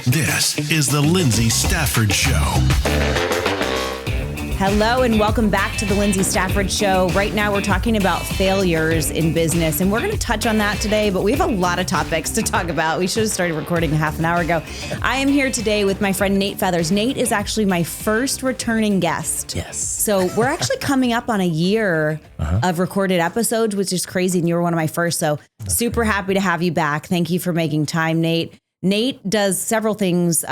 This is the Lyndsay Stafford Show. Hello and welcome back to the Lyndsay Stafford Show. Right now we're talking about failures in business, and we're going to touch on that today, but we have a lot of topics to talk about. We should have started recording a half an hour ago. I am here today with my friend Nate Feathers. Nate is actually my first returning guest. Yes. So we're actually coming up on a year of recorded episodes, which is crazy, and you were one of my first. So super happy to have you back. Thank you for making time, Nate. Nate does several things.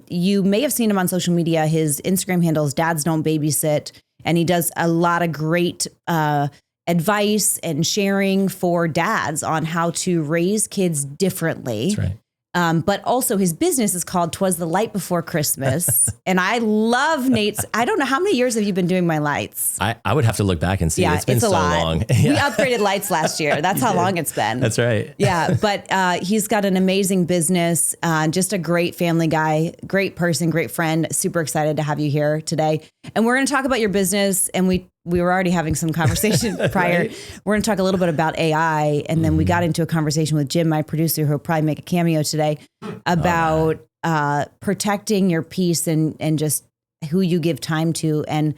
You may have seen him on social media. His Instagram handle is Dads Don't Babysit, and he does a lot of great advice and sharing for dads on how to raise kids differently. That's right. But also his business is called 'Twas the Light Before Christmas. And I love Nate's. I don't know, how many years have you been doing my lights? I would have to look back and see. Yeah, it's been so long. We upgraded lights last year. That's how long it's been. That's right. Yeah, but he's got an amazing business, just a great family guy, great person, great friend. Super excited to have you here today. And we're going to talk about your business. And we were already having some conversation prior. Right. We're going to talk a little bit about AI. And then we got into a conversation with Jim, my producer, who will probably make a cameo today, about protecting your peace and just who you give time to. And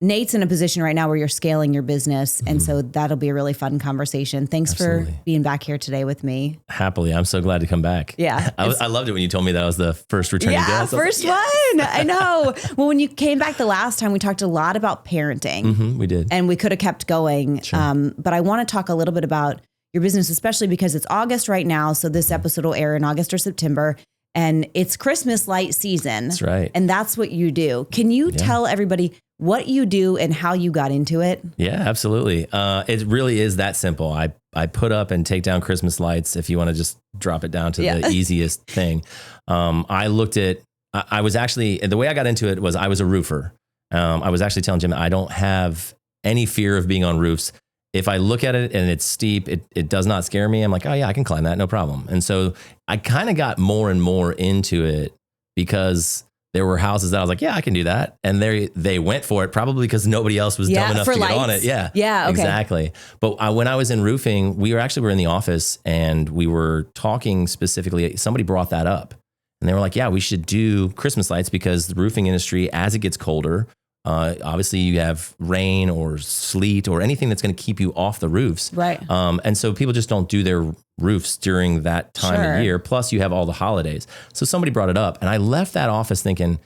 Nate's in a position right now where you're scaling your business. And so that'll be a really fun conversation. Thanks for being back here today with me. Happily. I'm so glad to come back. Yeah. I loved it when you told me that I was the first returning guest. First one. I know. Well, when you came back the last time, we talked a lot about parenting. We did. And we could have kept going. Sure. But I want to talk a little bit about your business, especially because it's August right now. So this episode will air in August or September. And it's Christmas light season. That's right. And that's what you do. Can you tell everybody what you do and how you got into it? Yeah, absolutely. It really is that simple. I put up and take down Christmas lights, if you want to just drop it down to the easiest thing. I was actually, the way I got into it was I was a roofer. I was actually telling Jim, I don't have any fear of being on roofs. If I look at it and it's steep, it does not scare me. I'm like, oh yeah, I can climb that, no problem. And so I kind of got more and more into it because there were houses that I was like, yeah, I can do that. And they went for it probably because nobody else was dumb enough to get on it. Yeah, okay. Exactly. But when I was in roofing, we were in the office and we were talking specifically, somebody brought that up and they were like, yeah, we should do Christmas lights because the roofing industry, as it gets colder, obviously you have rain or sleet or anything that's going to keep you off the roofs. Right. And so people just don't do their roofs during that time of year. Plus you have all the holidays. So somebody brought it up and I left that office thinking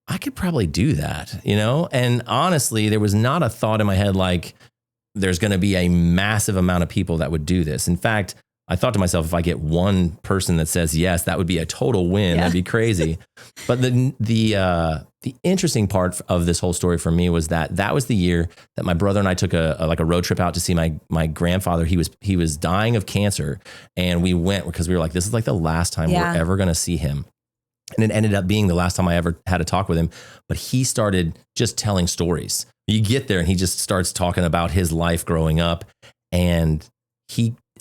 I could probably do that, And honestly, there was not a thought in my head like there's going to be a massive amount of people that would do this. In fact, I thought to myself, if I get one person that says yes, that would be a total win. That'd be crazy. But the interesting part of this whole story for me was that was the year that my brother and I took a road trip out to see my grandfather. He was dying of cancer, and we went because we were like, this is like the last time we're ever going to see him. And it ended up being the last time I ever had a talk with him. But he started just telling stories. You get there and he just starts talking about his life growing up, and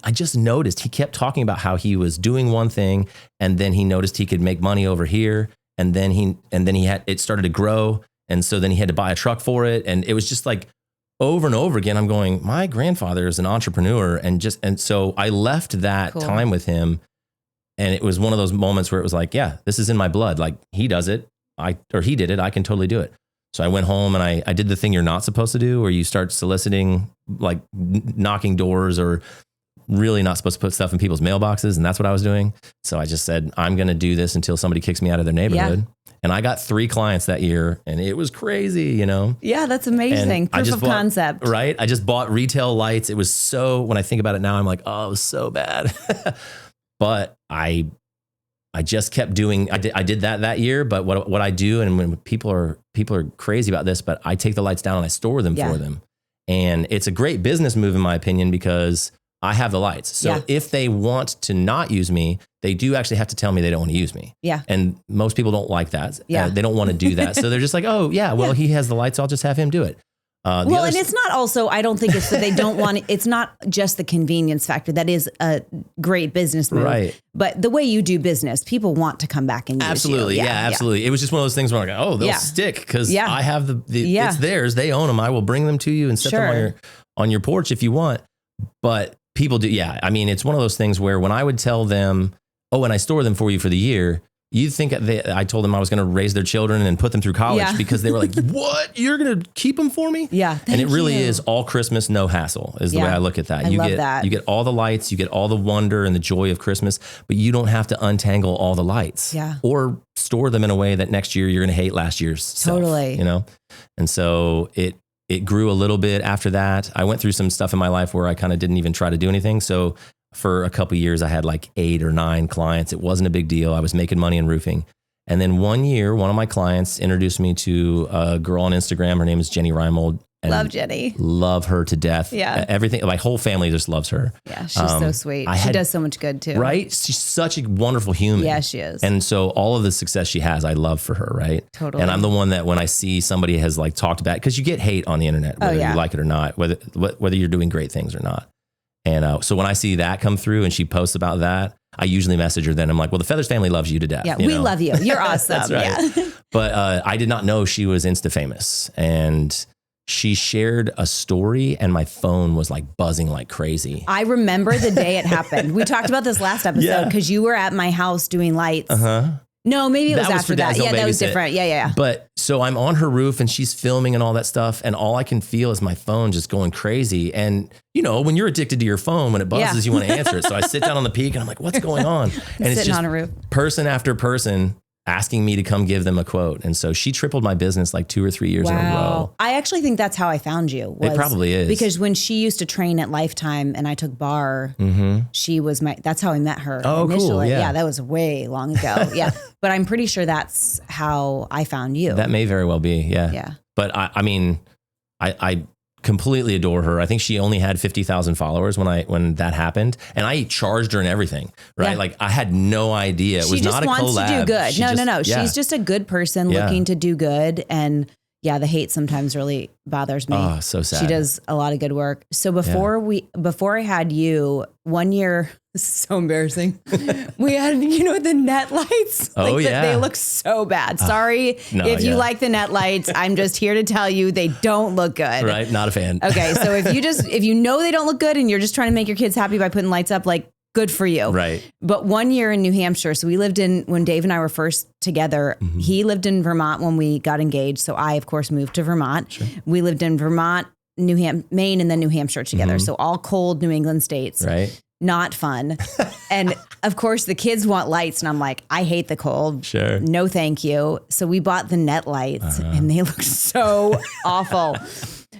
I just noticed he kept talking about how he was doing one thing and then he noticed he could make money over here. And then it started to grow. And so then he had to buy a truck for it. And it was just like over and over again, I'm going, my grandfather is an entrepreneur. And so I left that time with him. And it was one of those moments where it was like, yeah, this is in my blood. Like he does it. He did it. I can totally do it. So I went home and I did the thing you're not supposed to do, where you start soliciting, like knocking doors, or really not supposed to put stuff in people's mailboxes. And that's what I was doing. So I just said, I'm going to do this until somebody kicks me out of their neighborhood. Yeah. And I got 3 clients that year and it was crazy, Yeah, that's amazing. Proof of concept. Right. I just bought retail lights. It was so, when I think about it now, I'm like, oh, it was so bad. But I just kept doing, I did that year. But what I do, and when people are crazy about this, but I take the lights down and I store them for them. And it's a great business move in my opinion, because I have the lights. So if they want to not use me, they do actually have to tell me they don't want to use me. Yeah. And most people don't like that. They don't want to do that. So they're just like, oh yeah, well, he has the lights. I'll just have him do it. And it's not also, I don't think it's that they don't want, it's not just the convenience factor. That is a great business move. Right. But the way you do business, people want to come back and use absolutely. you. Yeah, absolutely. It was just one of those things where I'm like, oh, they'll stick because I have it's theirs. They own them. I will bring them to you and set them on your porch if you want. But people do. Yeah. I mean, it's one of those things where when I would tell them, oh, and I store them for you for the year, You'd think I told them I was going to raise their children and put them through college because they were like, what? You're going to keep them for me? Yeah. And it really is all Christmas, no hassle is the way I look at that. I love that. You get all the lights, you get all the wonder and the joy of Christmas, but you don't have to untangle all the lights or store them in a way that next year you're going to hate last year's self, you know? And so it grew a little bit after that. I went through some stuff in my life where I kind of didn't even try to do anything. So for a couple of years, I had like 8 or 9 clients. It wasn't a big deal. I was making money in roofing. And then one year, one of my clients introduced me to a girl on Instagram. Her name is Jenny Reimold. And love Jenny. Love her to death. Yeah. Everything. My whole family just loves her. Yeah. She's so sweet. She does so much good too. Right. She's such a wonderful human. Yeah, she is. And so all of the success she has, I love for her. Right. Totally. And I'm the one that when I see somebody has like talked about, because you get hate on the internet, whether you like it or not, whether you're doing great things or not. And so when I see that come through and she posts about that, I usually message her then. I'm like, well, the Feathers family loves you to death. Yeah, we love you. You're awesome. That's right. Yeah. But I did not know she was Insta famous. And she shared a story and my phone was like buzzing like crazy. I remember the day it happened. We talked about this last episode because you were at my house doing lights. No, maybe it was after that. Yeah, that was different. Yeah. But so I'm on her roof and she's filming and all that stuff. And all I can feel is my phone just going crazy. And you know, when you're addicted to your phone, when it buzzes, you want to answer it. So I sit down on the peak and I'm like, what's going on? And it's just on a roof. Person after person asking me to come give them a quote. And so she tripled my business like 2 or 3 years in a row. I actually think that's how I found you. It probably is. Because when she used to train at Lifetime and I took bar, she was that's how I met her initially. Cool. Yeah, that was way long ago. Yeah. But I'm pretty sure that's how I found you. That may very well be. Yeah. Yeah. But I mean, I completely adore her. I think she only had 50,000 followers when that happened, and I charged her and everything. Right, like I had no idea. It was not a collab. She just wants to do good. No. She's just a good person looking to do good, and the hate sometimes really bothers me. Oh, so sad. She does a lot of good work. So before I had you, 1 year. This is so embarrassing. We had, the net lights. They look so bad. Sorry if you like the net lights. I'm just here to tell you they don't look good. Right. Not a fan. Okay. So if you know they don't look good and you're just trying to make your kids happy by putting lights up, like good for you. Right. But 1 year in New Hampshire. So we lived when Dave and I were first together, he lived in Vermont when we got engaged. So I, of course, moved to Vermont. Sure. We lived in Vermont, Maine, and then New Hampshire together. So all cold New England states. Right. Not fun. And of course the kids want lights and I'm like, I hate the cold. Sure. No, thank you. So we bought the net lights and they look so awful.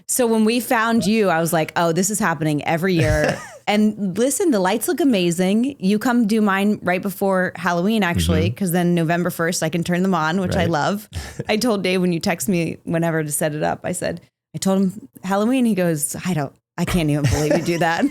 So when we found you, I was like, oh, this is happening every year. And listen, the lights look amazing. You come do mine right before Halloween, actually, because then November 1st, I can turn them on, which I love. I told Dave when you text me whenever to set it up, I told him Halloween. He goes, I can't even believe you do that.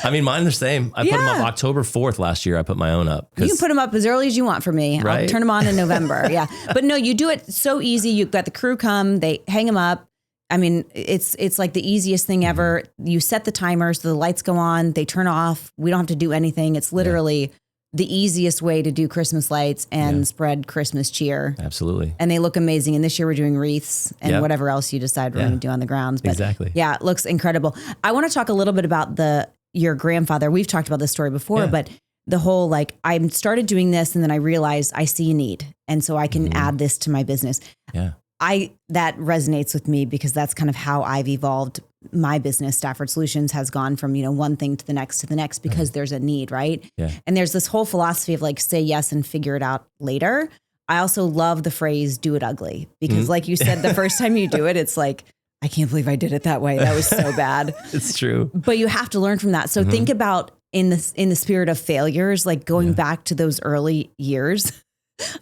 I mean, mine are the same. I put them up October 4th last year. I put my own up. You can put them up as early as you want for me. Right? I'll turn them on in November. Yeah. But no, you do it so easy. You've got the crew come, they hang them up. I mean, it's like the easiest thing ever. You set the timers, the lights go on, they turn off. We don't have to do anything. It's literally the easiest way to do Christmas lights and spread Christmas cheer. Absolutely. And they look amazing. And this year we're doing wreaths and whatever else you decide we're going to do on the grounds. But exactly. Yeah, it looks incredible. I want to talk a little bit about your grandfather. We've talked about this story before, but the whole, I started doing this and then I realized I see a need. And so I can add this to my business. Yeah. That resonates with me because that's kind of how I've evolved my business. Stafford Solutions has gone from, one thing to the next because there's a need, right? Yeah. And there's this whole philosophy of say yes and figure it out later. I also love the phrase, do it ugly, because like you said, the first time you do it, it's like, I can't believe I did it that way. That was so bad. It's true. But you have to learn from that. So think about in the spirit of failures, like going back to those early years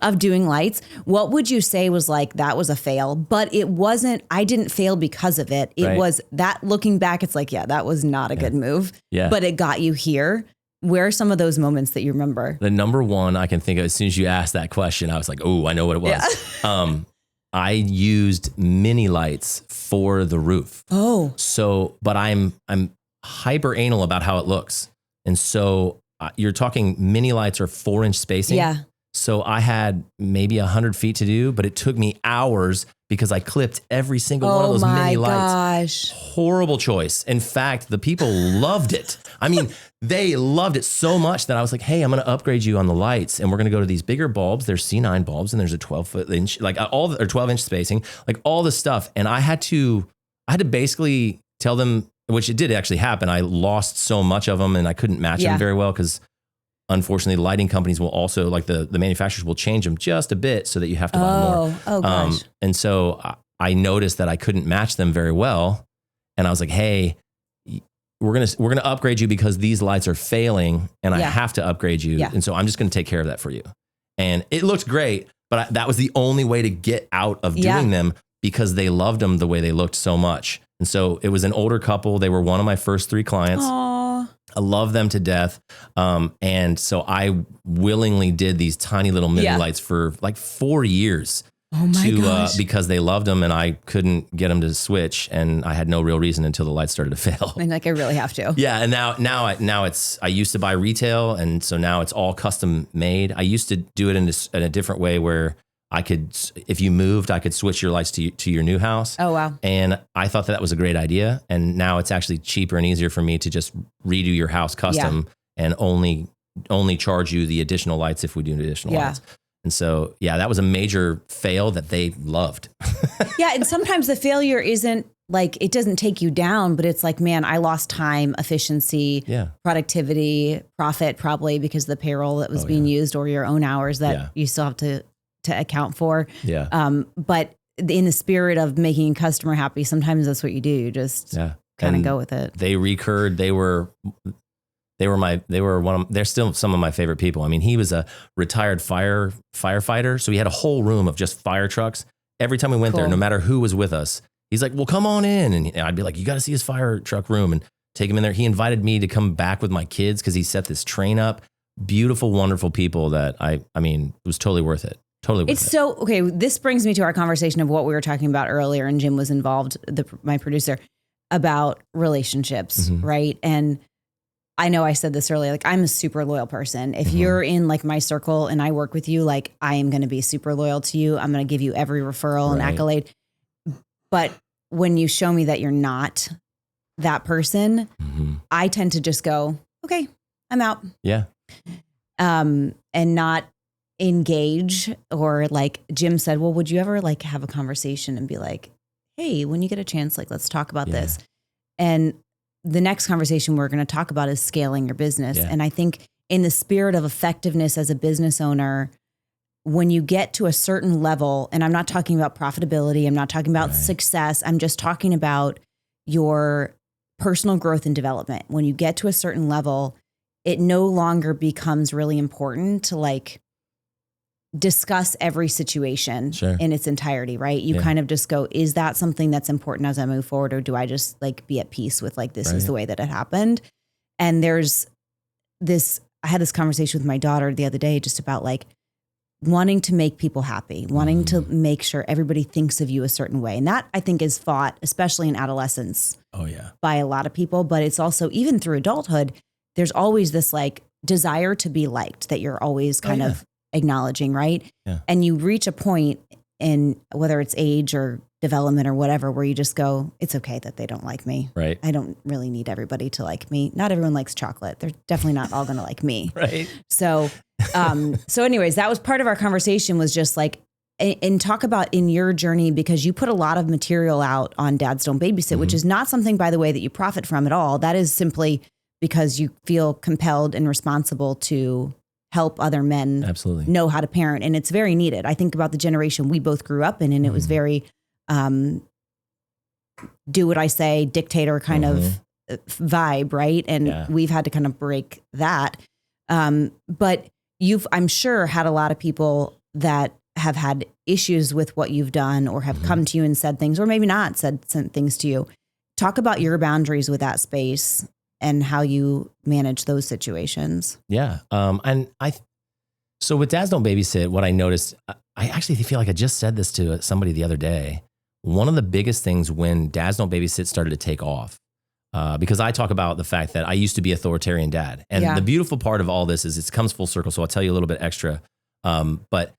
of doing lights, what would you say was that was a fail, but it wasn't, I didn't fail because of it. It was that looking back, it's that was not a good move, but it got you here. Where are some of those moments that you remember? The number one I can think of, as soon as you asked that question, I was like, oh, I know what it was. Yeah. I used mini lights for the roof. Oh, so, but I'm hyper anal about how it looks. And so you're talking mini lights are 4-inch spacing. Yeah. So I had maybe 100 feet to do, but it took me hours because I clipped every single one of those mini lights. Gosh. Horrible choice. In fact, the people loved it. I mean, they loved it so much that I was like, hey, I'm going to upgrade you on the lights, and we're going to go to these bigger bulbs. There's C9 bulbs, and there's a 12-inch, like or 12-inch spacing, like all this stuff. And I had to basically tell them, which it did actually happen. I lost so much of them, and I couldn't match them very well because unfortunately, lighting companies will also, like the manufacturers will change them just a bit so that you have to buy more. Oh, gosh. And so I noticed that I couldn't match them very well. And I was like, hey, we're going to upgrade you because these lights are failing and I have to upgrade you. And so I'm just going to take care of that for you. And it looked great, but that was the only way to get out of doing them because they loved them the way they looked so much. And so it was an older couple. They were one of my first 3 clients. Aww. I love them to death. And so I willingly did these tiny little mini lights for like 4 years. Oh my gosh. Because they loved them and I couldn't get them to switch, and I had no real reason until the lights started to fail. And like, I really have to. Yeah. And now it's, I used to buy retail, and so now it's all custom made. I used to do it in a different way where I could, if you moved, I could switch your lights to your new house. Oh, wow. And I thought that was a great idea. And now it's actually cheaper and easier for me to just redo your house custom and only charge you the additional lights if we do additional lights. And so, that was a major fail that they loved. And sometimes the failure isn't like, it doesn't take you down, but it's like, man, I lost time, efficiency, productivity, profit, probably because of the payroll that was being used, or your own hours that you still have to account for. But in the spirit of making a customer happy, sometimes that's what you do. You just kind of go with it. They recurred. They're still some of my favorite people. I mean, he was a retired firefighter. So he had a whole room of just fire trucks. Every time we went there, no matter who was with us, he's like, well, come on in. And I'd be like, you got to see his fire truck room, and take him in there. He invited me to come back with my kids because he set this train up. Beautiful, wonderful people that I mean, it was totally worth it. It's so, okay. This brings me to our conversation of what we were talking about earlier, and Jim was involved, my producer, about relationships, right? And I know I said this earlier, like, I'm a super loyal person. If you're in like my circle and I work with you, like, I am going to be super loyal to you. I'm going to give you every referral and accolade. But when you show me that you're not that person, I tend to just go, okay, I'm out. And not engage, or like Jim said, well, would you ever like have a conversation and be like, hey, when you get a chance, like, let's talk about this. And the next conversation we're going to talk about is scaling your business. And I think in the spirit of effectiveness as a business owner, when you get to a certain level, and I'm not talking about profitability, I'm not talking about success, I'm just talking about your personal growth and development. When you get to a certain level, it no longer becomes really important to like discuss every situation in its entirety, right? You kind of just go, is that something that's important as I move forward? Or do I just like be at peace with like, this is the way that it happened? And there's this, I had this conversation with my daughter the other day, just about like wanting to make people happy, wanting to make sure everybody thinks of you a certain way. And that I think is fought, especially in adolescence, by a lot of people, but it's also even through adulthood, there's always this like desire to be liked that you're always kind of acknowledging, right? And you reach a point in whether it's age or development or whatever, where you just go, it's okay that they don't like me. Right. I don't really need everybody to like me. Not everyone likes chocolate. They're definitely not all going to like me. Right. So, anyways, that was part of our conversation, was just like, and talk about in your journey, because you put a lot of material out on Dads Don't Babysit, which is not something, by the way, that you profit from at all. That is simply because you feel compelled and responsible to help other men know how to parent. And it's very needed. I think about the generation we both grew up in, and it was very do what I say, dictator kind of vibe, right? And we've had to kind of break that. But you've, I'm sure, had a lot of people that have had issues with what you've done, or have come to you and said things, or maybe not said some things to you. Talk about your boundaries with that space and how you manage those situations. So with Dads Don't Babysit, what I noticed, I actually feel like I just said this to somebody the other day. One of the biggest things when Dads Don't Babysit started to take off, because I talk about the fact that I used to be authoritarian dad. And the beautiful part of all this is it comes full circle. So I'll tell you a little bit extra. But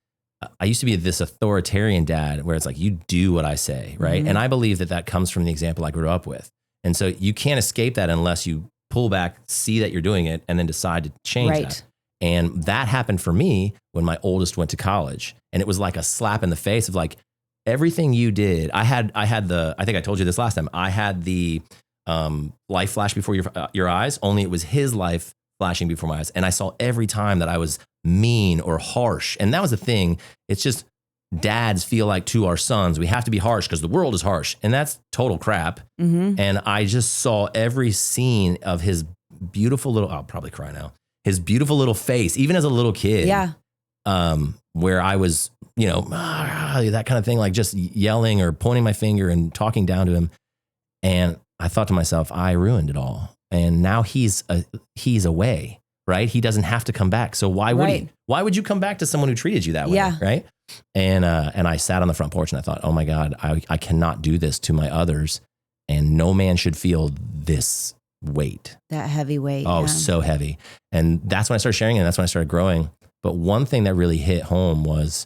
I used to be this authoritarian dad where it's like, you do what I say, right? And I believe that comes from the example I grew up with. And so you can't escape that unless you pull back, see that you're doing it, and then decide to change that. And that happened for me when my oldest went to college. And it was like a slap in the face of like, everything you did. I think I told you this last time. I had the life flash before your eyes, only it was his life flashing before my eyes. And I saw every time that I was mean or harsh. And that was the thing. It's just dads feel like to our sons, we have to be harsh because the world is harsh. And that's total crap. And I just saw every scene of his beautiful little, I'll probably cry now, his beautiful little face, even as a little kid. Yeah. Where I was, that kind of thing, like just yelling or pointing my finger and talking down to him. And I thought to myself, I ruined it all. And now he's away, right? He doesn't have to come back. So why would he? Why would you come back to someone who treated you that way? Yeah. Right. And I sat on the front porch and I thought, oh my God, I cannot do this to my others. And no man should feel this weight. That heavy weight. Oh, so heavy. And that's when I started sharing it. And that's when I started growing. But one thing that really hit home was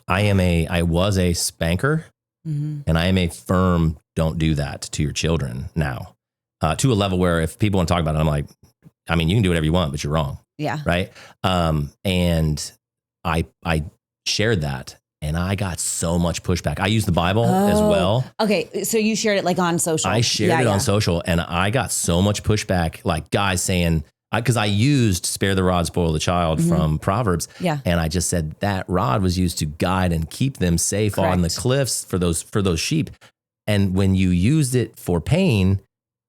I was a spanker and I am a firm, don't do that to your children now, to a level where if people want to talk about it, I'm like, I mean, you can do whatever you want, but you're wrong. Yeah. Right. And I shared that and I got so much pushback. I use the Bible as well. Okay. So you shared it like on social. I shared it on social and I got so much pushback, like guys saying, because I used spare the rod, spoil the child from Proverbs. Yeah. And I just said that rod was used to guide and keep them safe on the cliffs for those sheep. And when you used it for pain,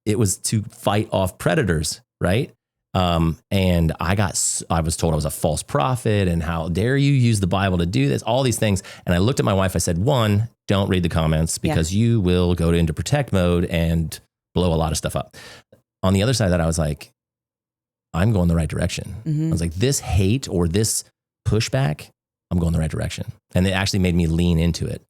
it was to fight off predators, right? And I was told I was a false prophet and how dare you use the Bible to do this, all these things. And I looked at my wife, I said, one, don't read the comments because you will go into protect mode and blow a lot of stuff up. On the other side of that, I was like, I'm going the right direction. I was like, this hate or this pushback, I'm going the right direction. And it actually made me lean into it.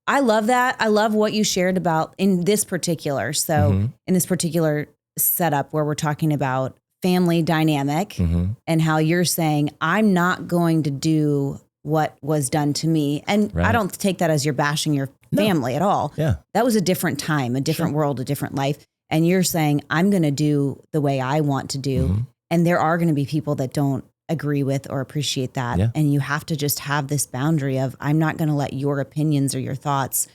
I love that. I love what you shared about in this particular. So in this particular setup where we're talking about family dynamic and how you're saying, I'm not going to do what was done to me. And I don't take that as you're bashing your family at all. Yeah. That was a different time, a different world, a different life. And you're saying, I'm going to do the way I want to do. And there are going to be people that don't agree with or appreciate that. Yeah. And you have to just have this boundary of, I'm not going to let your opinions or your thoughts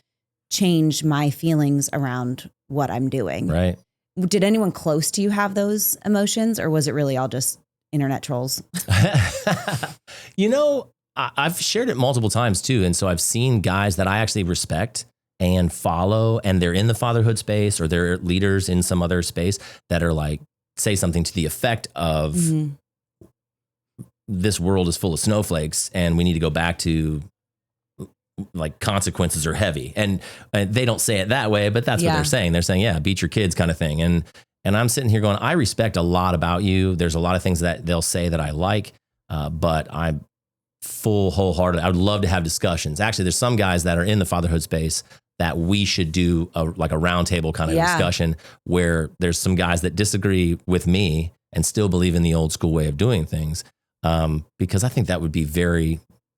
change my feelings around what I'm doing. Right. Did anyone close to you have those emotions or was it really all just internet trolls? I've shared it multiple times too. And so I've seen guys that I actually respect and follow, and they're in the fatherhood space or they're leaders in some other space that are like, say something to the effect of this world is full of snowflakes and we need to go back to like consequences are heavy. And they don't say it that way, but that's what they're saying. They're saying, yeah, beat your kids kind of thing. And I'm sitting here going, I respect a lot about you. There's a lot of things that they'll say that I like, but I'm wholehearted. I would love to have discussions. Actually, there's some guys that are in the fatherhood space that we should do a roundtable kind of discussion where there's some guys that disagree with me and still believe in the old school way of doing things. Because I think that would be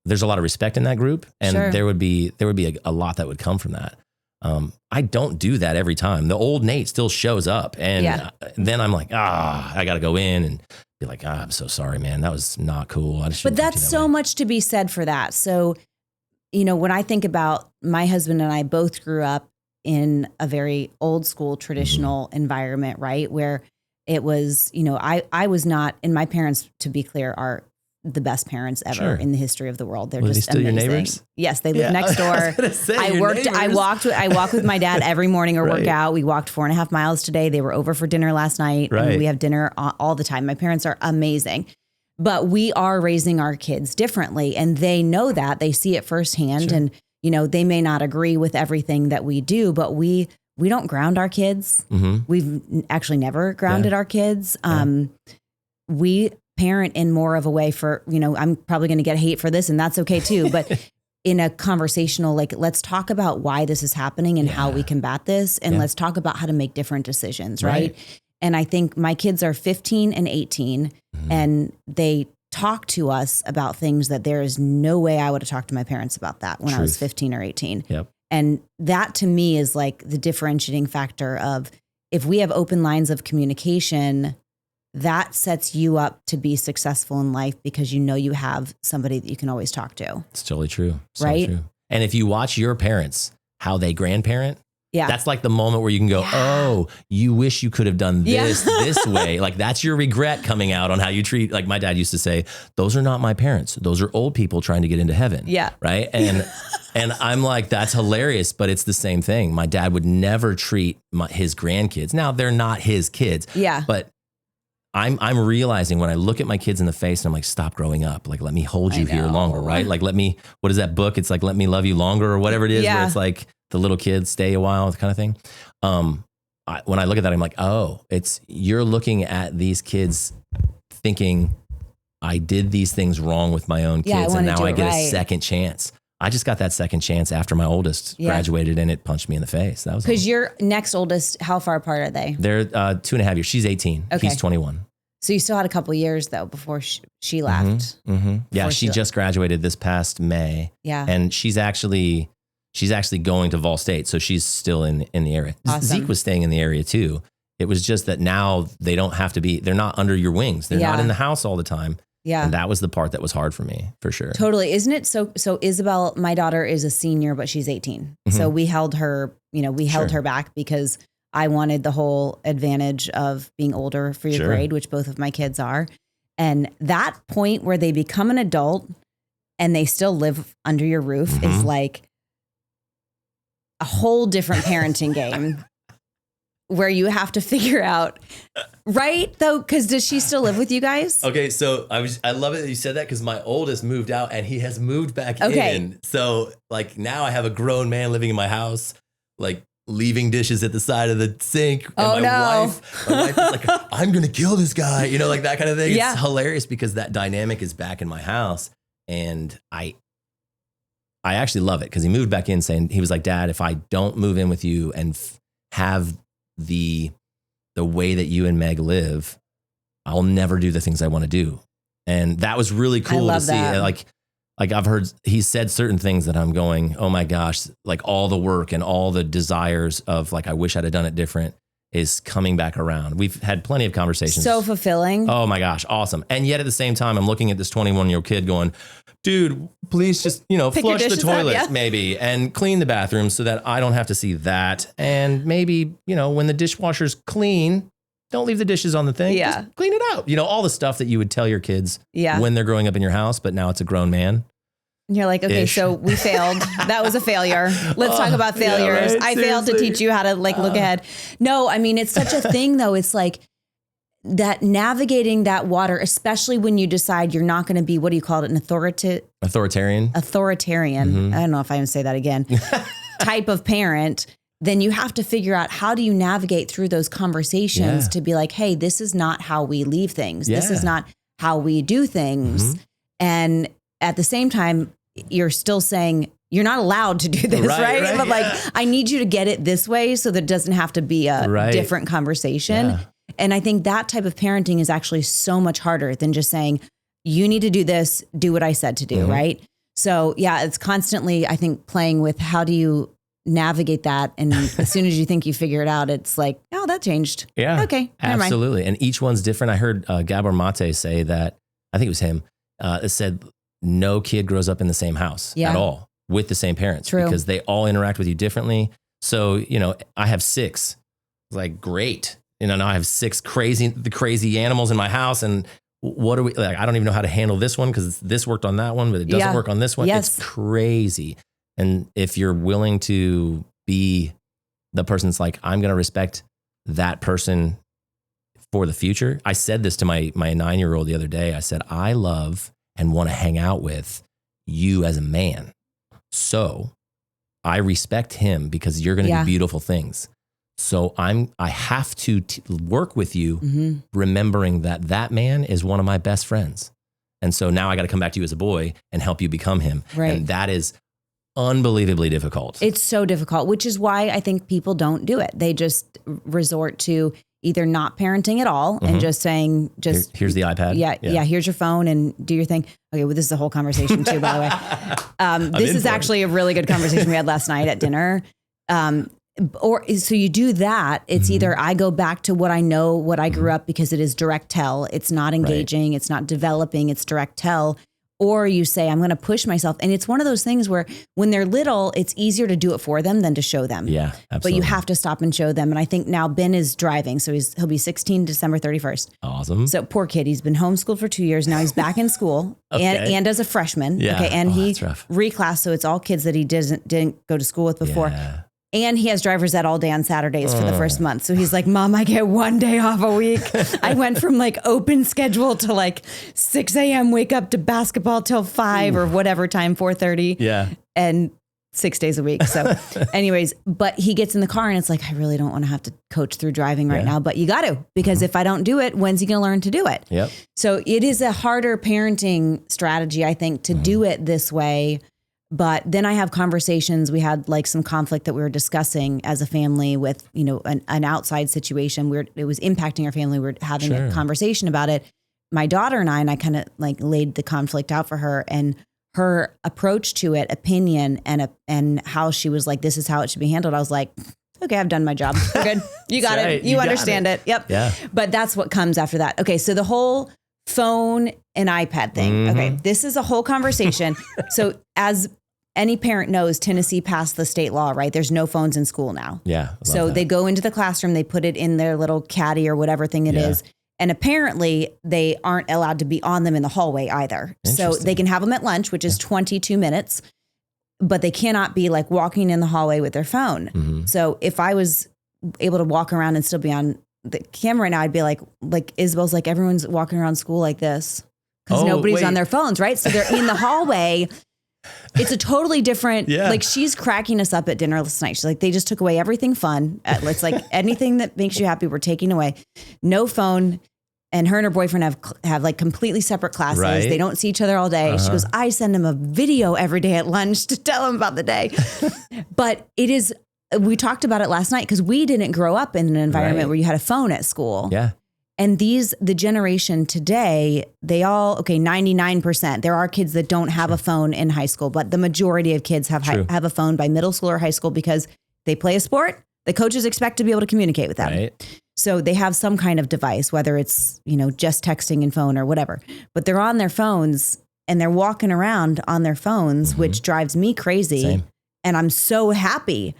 there's a lot of respect in that group and there would be a lot that would come from that. I don't do that every time. The old Nate still shows up and then I'm like, I got to go in and be like, I'm so sorry, man. That was not cool. But that's so much to be said for that. So, when I think about my husband and I both grew up in a very old school, traditional environment, right? Where it was, I was not, and my parents, to be clear, are the best parents ever in the history of the world. They're just still amazing. Your neighbors? Yes, they live next door. I walked with my dad every morning or work out. We walked 4.5 miles today. They were over for dinner last night. Right. And we have dinner all the time. My parents are amazing. But we are raising our kids differently and they know that. They see it firsthand and, they may not agree with everything that we do, but we don't ground our kids. We've actually never grounded our kids. We parent in more of a way for, I'm probably going to get hate for this and that's okay too. But in a conversational, like, let's talk about why this is happening and how we combat this. And let's talk about how to make different decisions. Right. And I think my kids are 15 and 18 and they talk to us about things that there is no way I would have talked to my parents about that when I was 15 or 18. Yep. And that to me is like the differentiating factor of if we have open lines of communication, that sets you up to be successful in life because you know you have somebody that you can always talk to. It's totally true. So right? True. And if you watch your parents, how they grandparent, yeah, that's like the moment where you can go, oh, you wish you could have done this this way. Like that's your regret coming out on how you treat, like my dad used to say, those are not my parents. Those are old people trying to get into heaven. Yeah. Right. And I'm like, that's hilarious, but it's the same thing. My dad would never treat his grandkids. Now they're not his kids. Yeah. But I'm realizing when I look at my kids in the face and I'm like, stop growing up. Like, let me hold you here longer. Right. Like, what is that book? It's like, let me love you longer or whatever it is. Where it's like the little kids stay a while kind of thing. When I look at that, I'm like, oh, you're looking at these kids thinking I did these things wrong with my own kids. And now I get a second chance. I just got that second chance after my oldest graduated and it punched me in the face. That was because your next oldest, how far apart are they? They're 2.5 years. She's 18. Okay. He's 21. So you still had a couple of years though before she left. Mm-hmm. Yeah, she just graduated this past May. Yeah, and she's actually going to Vol State, so she's still in the area. Awesome. Zeke was staying in the area too. It was just that now they don't have to be. They're not under your wings. They're not in the house all the time. Yeah, and that was the part that was hard for me, for sure. Totally, isn't it? So Isabel, my daughter, is a senior, but she's 18. Mm-hmm. So we held her. We held her back because I wanted the whole advantage of being older for your grade, which both of my kids are. And that point where they become an adult and they still live under your roof is like a whole different parenting game where you have to figure out, right? Though, because does she still live with you guys? Okay, so I love it that you said that because my oldest moved out and he has moved back in. So like now I have a grown man living in my house, like leaving dishes at the side of the sink. And my wife is like, I'm going to kill this guy, like that kind of thing. Yeah. It's hilarious because that dynamic is back in my house. And I actually love it because he moved back in saying, he was like, Dad, if I don't move in with you and have the way that you and Meg live, I'll never do the things I want to do. And that was really cool to see. Like I've heard, he said certain things that I'm going, oh my gosh, like all the work and all the desires of like, I wish I'd have done it different is coming back around. We've had plenty of conversations. So fulfilling. Oh my gosh. Awesome. And yet at the same time, I'm looking at this 21-year-old kid going, dude, please just, flush the toilet maybe and clean the bathroom so that I don't have to see that. And maybe, when the dishwasher's clean, don't leave the dishes on the thing. Yeah. Just clean it out. All the stuff that you would tell your kids when they're growing up in your house, but now it's a grown man. And you're like, okay, so we failed. That was a failure. Let's talk about failures. Yeah, right? I failed to teach you how to look ahead. No, I mean, it's such a thing though. It's like that navigating that water, especially when you decide you're not going to be, what do you call it? An authoritarian. Mm-hmm. I don't know if I can say that again. Type of parent. Then you have to figure out how do you navigate through those conversations to be like, hey, this is not how we leave things. Yeah. This is not how we do things. Mm-hmm. And at the same time, you're still saying you're not allowed to do this, right? But like, I need you to get it this way so that it doesn't have to be a different conversation. Yeah. And I think that type of parenting is actually so much harder than just saying, you need to do this, do what I said to do, right? So yeah, it's constantly, I think, playing with how do you navigate that. And as soon as you think you figure it out, it's like, oh, that changed. Yeah. Okay. Absolutely. Never mind. And each one's different. I heard Gabor Mate say that, I think it was him, it said, no kid grows up in the same house at all with the same parents because they all interact with you differently. So, I have 6, like, great. Now I have 6 crazy animals in my house. And what are we like? I don't even know how to handle this one because this worked on that one, but it doesn't work on this one. Yes. It's crazy. And if you're willing to be the person that's like, I'm going to respect that person for the future. I said this to my 9-year-old the other day. I said, I love and want to hang out with you as a man. So I respect him because you're going to do beautiful things. So I have to work with you, remembering that man is one of my best friends. And so now I got to come back to you as a boy and help you become him. Right. And that is unbelievably difficult. It's so difficult, which is why I think people don't do it. They just resort to either not parenting at all and just saying, here's the iPad. Yeah. Here's your phone and do your thing. Okay. Well, this is a whole conversation too, by the way. This is actually a really good conversation we had last night at dinner. So you do that. It's either I go back to what I know, what I grew up, because it is direct tell. It's not engaging. Right. It's not developing. It's direct tell. Or you say, I'm going to push myself. And it's one of those things where when they're little, it's easier to do it for them than to show them. Yeah, absolutely. But you have to stop and show them. And I think now Ben is driving. So he'll be 16 December 31st. Awesome. So poor kid, he's been homeschooled for 2 years. Now he's back in school and as a freshman. Yeah. Okay. And he rough. reclassed. So it's all kids that he didn't go to school with before. Yeah. And he has driver's ed all day on Saturdays for the first month. So he's like, Mom, I get 1 day off a week. I went from like open schedule to like 6 a.m. wake up to basketball till 5 or whatever time, 4:30. Yeah. And 6 days a week. So anyways, but he gets in the car and it's like, I really don't want to have to coach through driving right now, but you got to, because if I don't do it, when's he going to learn to do it? Yep. So it is a harder parenting strategy, I think, to do it this way. But then I have conversations. We had like some conflict that we were discussing as a family with, an outside situation where it was impacting our family. We were having a conversation about it. My daughter and I kind of like laid the conflict out for her, and her approach to it, opinion and how she was like, this is how it should be handled. I was like, okay, I've done my job. We're good. You got it. You understand it. Yep. Yeah. But that's what comes after that. Okay. So the whole phone and iPad thing. Okay. This is a whole conversation. So as any parent knows, Tennessee passed the state law, right? There's no phones in school now. Yeah. So they go into the classroom, they put it in their little caddy or whatever thing it is. And apparently they aren't allowed to be on them in the hallway either. So they can have them at lunch, which is 22 minutes, but they cannot be like walking in the hallway with their phone. So if I was able to walk around and still be on the camera now, I'd be like Isabel's like, everyone's walking around school like this because nobody's on their phones, right? So they're in the hallway. It's a totally different, like she's cracking us up at dinner last night. She's like, they just took away everything fun. It's like anything that makes you happy, we're taking away. No phone. And her and her boyfriend have like completely separate classes. Right. They don't see each other all day. She goes, I send them a video every day at lunch to tell them about the day. But we talked about it last night because we didn't grow up in an environment where you had a phone at school. Yeah. And the generation today, 99%. There are kids that don't have a phone in high school, but the majority of kids have a phone by middle school or high school because they play a sport. The coaches expect to be able to communicate with them. Right. So they have some kind of device, whether it's, just texting and phone or whatever, but they're on their phones and they're walking around on their phones, which drives me crazy. Same. And I'm so happy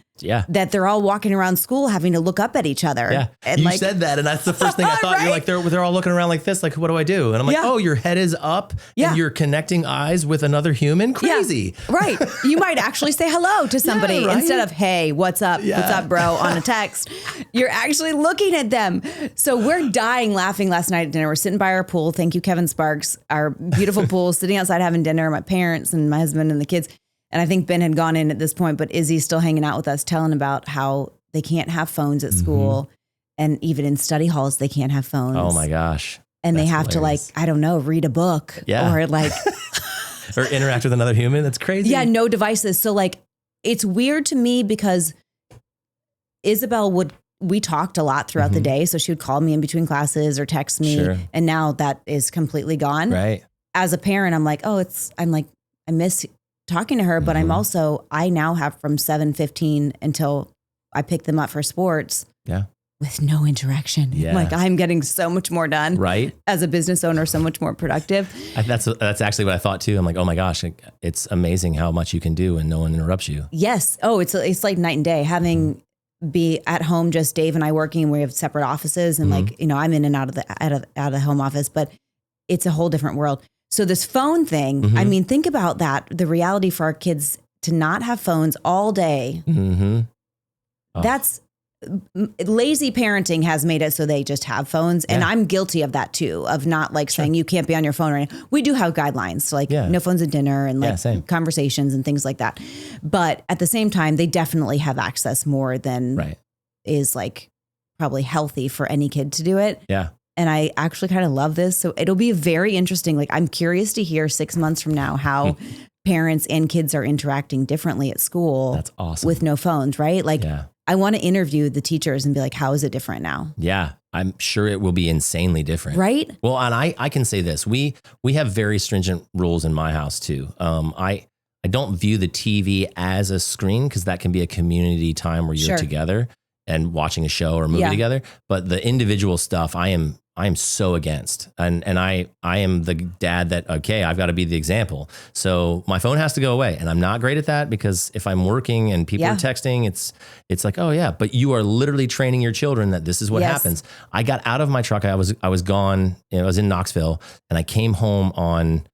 that they're all walking around school having to look up at each other. Yeah. And you said that. And that's the first thing I thought. You're like, they're all looking around like this. Like, what do I do? And I'm like, oh, your head is up and you're connecting eyes with another human. Crazy. Yeah. Right. You might actually say hello to somebody instead of, hey, what's up? Yeah. What's up, bro? On a text. You're actually looking at them. So we're dying laughing last night at dinner. We're sitting by our pool. Thank you, Kevin Sparks, our beautiful pool, sitting outside having dinner, my parents and my husband and the kids. And I think Ben had gone in at this point, but Izzy's still hanging out with us, telling about how they can't have phones at school. And even in study halls, they can't have phones. Oh my gosh. And they have hilarious. To read a book or or interact with another human. That's crazy. Yeah. No devices. So it's weird to me because Isabel we talked a lot throughout the day. So she would call me in between classes or text me. Sure. And now that is completely gone. Right. As a parent, I'm like, I miss talking to her, but I now have from 7:15 until I pick them up for sports. Yeah. With no interaction. Yeah. I'm getting so much more done. Right. As a business owner, so much more productive. That's actually what I thought too. I'm like, oh my gosh, it's amazing how much you can do and no one interrupts you. Yes. Oh, it's like night and day. Having be at home, just Dave and I working, we have separate offices and I'm in and out of the home office, but it's a whole different world. So this phone thing, I mean, think about that. The reality for our kids to not have phones all day. That's lazy parenting has made it so they just have phones. And I'm guilty of that too, of not saying you can't be on your phone right now. We do have guidelines. So no phones at dinner and conversations and things like that. But at the same time, they definitely have access more than is probably healthy for any kid to do it. Yeah. And I actually kind of love this. So it'll be very interesting. I'm curious to hear 6 months from now how parents and kids are interacting differently at school. That's awesome. With no phones, right? I want to interview the teachers and be like, how is it different now? Yeah. I'm sure it will be insanely different. Right? Well, and I can say this. We have very stringent rules in my house too. I don't view the TV as a screen because that can be a community time where you're together and watching a show or a movie together. But the individual stuff I am so against. And I am the dad that, okay, I've got to be the example. So my phone has to go away. And I'm not great at that because if I'm working and people are texting, it's like, oh yeah, but you are literally training your children that this is what happens. I got out of my truck. I was gone. I was in Knoxville and I came home on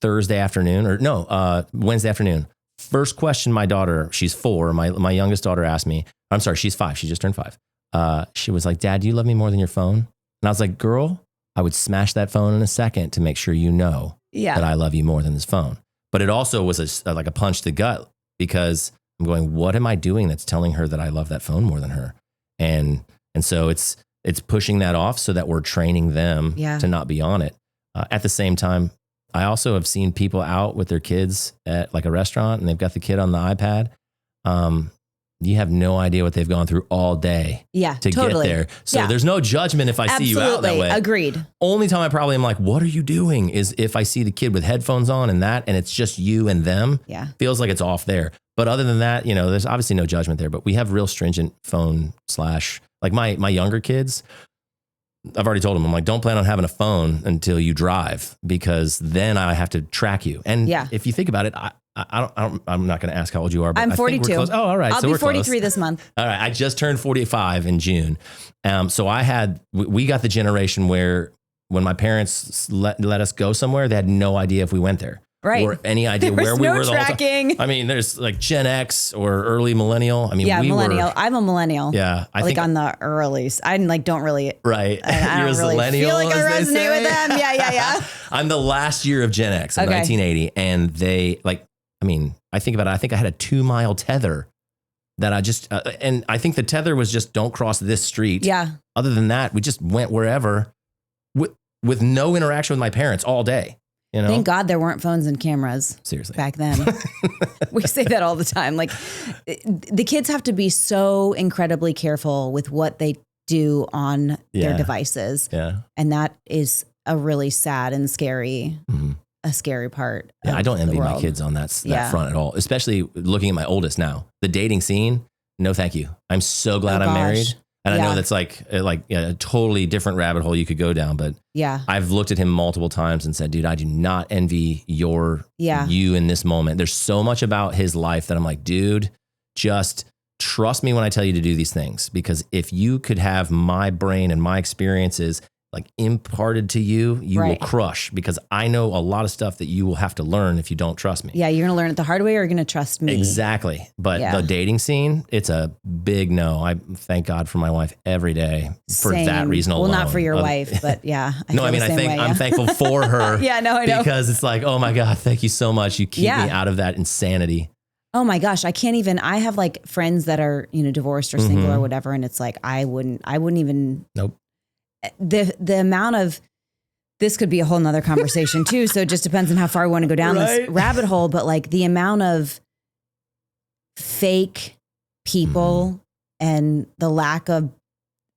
Wednesday afternoon. First question my daughter, she's 4, my youngest daughter asked me, I'm sorry, she's 5. She just turned 5. She was like, Dad, do you love me more than your phone? And I was like, girl, I would smash that phone in a second to make sure you know that I love you more than this phone. But it also was like a punch to the gut because I'm going, what am I doing that's telling her that I love that phone more than her? And so it's pushing that off so that we're training them to not be on it. At the same time, I also have seen people out with their kids at like a restaurant and they've got the kid on the iPad. You have no idea what they've gone through all day to get there. So there's no judgment if I see you out that way. Agreed. Only time I probably am like, what are you doing? Is if I see the kid with headphones on and it's just you and them. Yeah. Feels like it's off there. But other than that, there's obviously no judgment there, but we have real stringent phone / like my younger kids. I've already told them, I'm like, don't plan on having a phone until you drive because then I have to track you. And if you think about it, I'm not going to ask how old you are, but I'm 42. I think we're close. Oh, all right. I'll be 43 this month. All right. I just turned 45 in June. So we got the generation where when my parents let us go somewhere, they had no idea if we went there. Right. Or any idea where we were the whole time. I mean, there's like Gen X or early millennial. I mean, millennial. I'm a millennial. Yeah. I think on the earlies. I don't really. Right. I You're don't really millennial, feel like I resonate with them. Yeah. I'm the last year of Gen X in 1980. And they I think about it. I think I had a 2-mile tether that I just, and I think the tether was just don't cross this street. Yeah. Other than that, we just went wherever with no interaction with my parents all day. Thank God there weren't phones and cameras. Seriously. Back then. We say that all the time. Like the kids have to be so incredibly careful with what they do on their devices. Yeah. And that is a really sad and scary, a scary part. Yeah. I don't envy my kids on that front at all, especially looking at my oldest now. The dating scene. No, thank you. I'm so glad I'm married. And I know that's like a totally different rabbit hole you could go down, but I've looked at him multiple times and said, dude, I do not envy you in this moment. There's so much about his life that I'm like, dude, just trust me when I tell you to do these things, because if you could have my brain and my experiences like imparted to you, you will crush, because I know a lot of stuff that you will have to learn if you don't trust me. Yeah. You're going to learn it the hard way, or you're going to trust me. Exactly. But the dating scene, it's a big no. I thank God for my wife every day for that reason alone. Well, not for your wife, but I'm thankful for her. I know. Because it's like, oh my God, thank you so much. You keep me out of that insanity. Oh my gosh. I have like friends that are, divorced or single or whatever. And it's like, I wouldn't even. Nope. The amount of, this could be a whole nother conversation too. So it just depends on how far we want to go down this rabbit hole. But like the amount of fake people and the lack of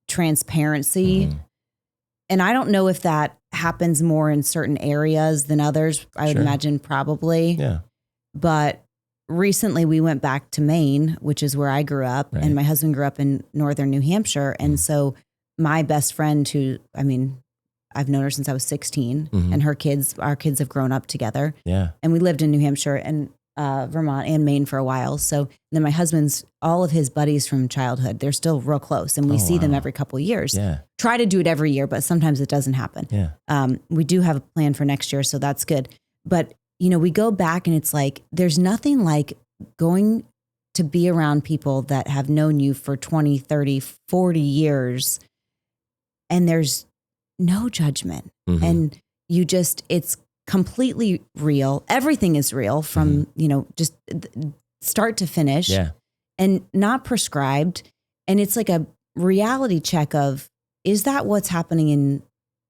transparency. And I don't know if that happens more in certain areas than others. I would imagine probably. Yeah. But recently we went back to Maine, which is where I grew up, and my husband grew up in northern New Hampshire. And so my best friend, who, I've known her since I was 16, and our kids have grown up together. Yeah. And we lived in New Hampshire and Vermont and Maine for a while. So then my husband's, all of his buddies from childhood, they're still real close, and we see them every couple of years. Yeah. Try to do it every year, but sometimes it doesn't happen. Yeah. We do have a plan for next year, so that's good. But, we go back and it's like, there's nothing like going to be around people that have known you for 20, 30, 40 years. And there's no judgment. And it's completely real. Everything is real from, just start to finish, and not prescribed. And it's like a reality check of, is that what's happening in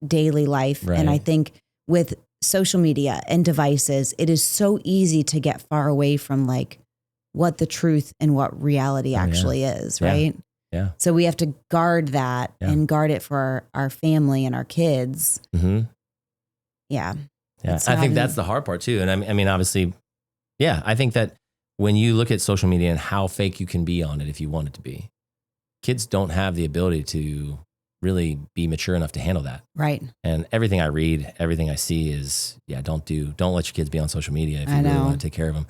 daily life? Right. And I think with social media and devices, it is so easy to get far away from like what the truth and what reality actually is. Right. Yeah. So we have to guard that and guard it for our family and our kids. Mm-hmm. Yeah. Yeah. I think that's the hard part too. And I mean, obviously, yeah, I think that when you look at social media and how fake you can be on it if you want it to be, kids don't have the ability to really be mature enough to handle that. Right. And everything I read, everything I see is, don't let your kids be on social media if you really want to take care of them.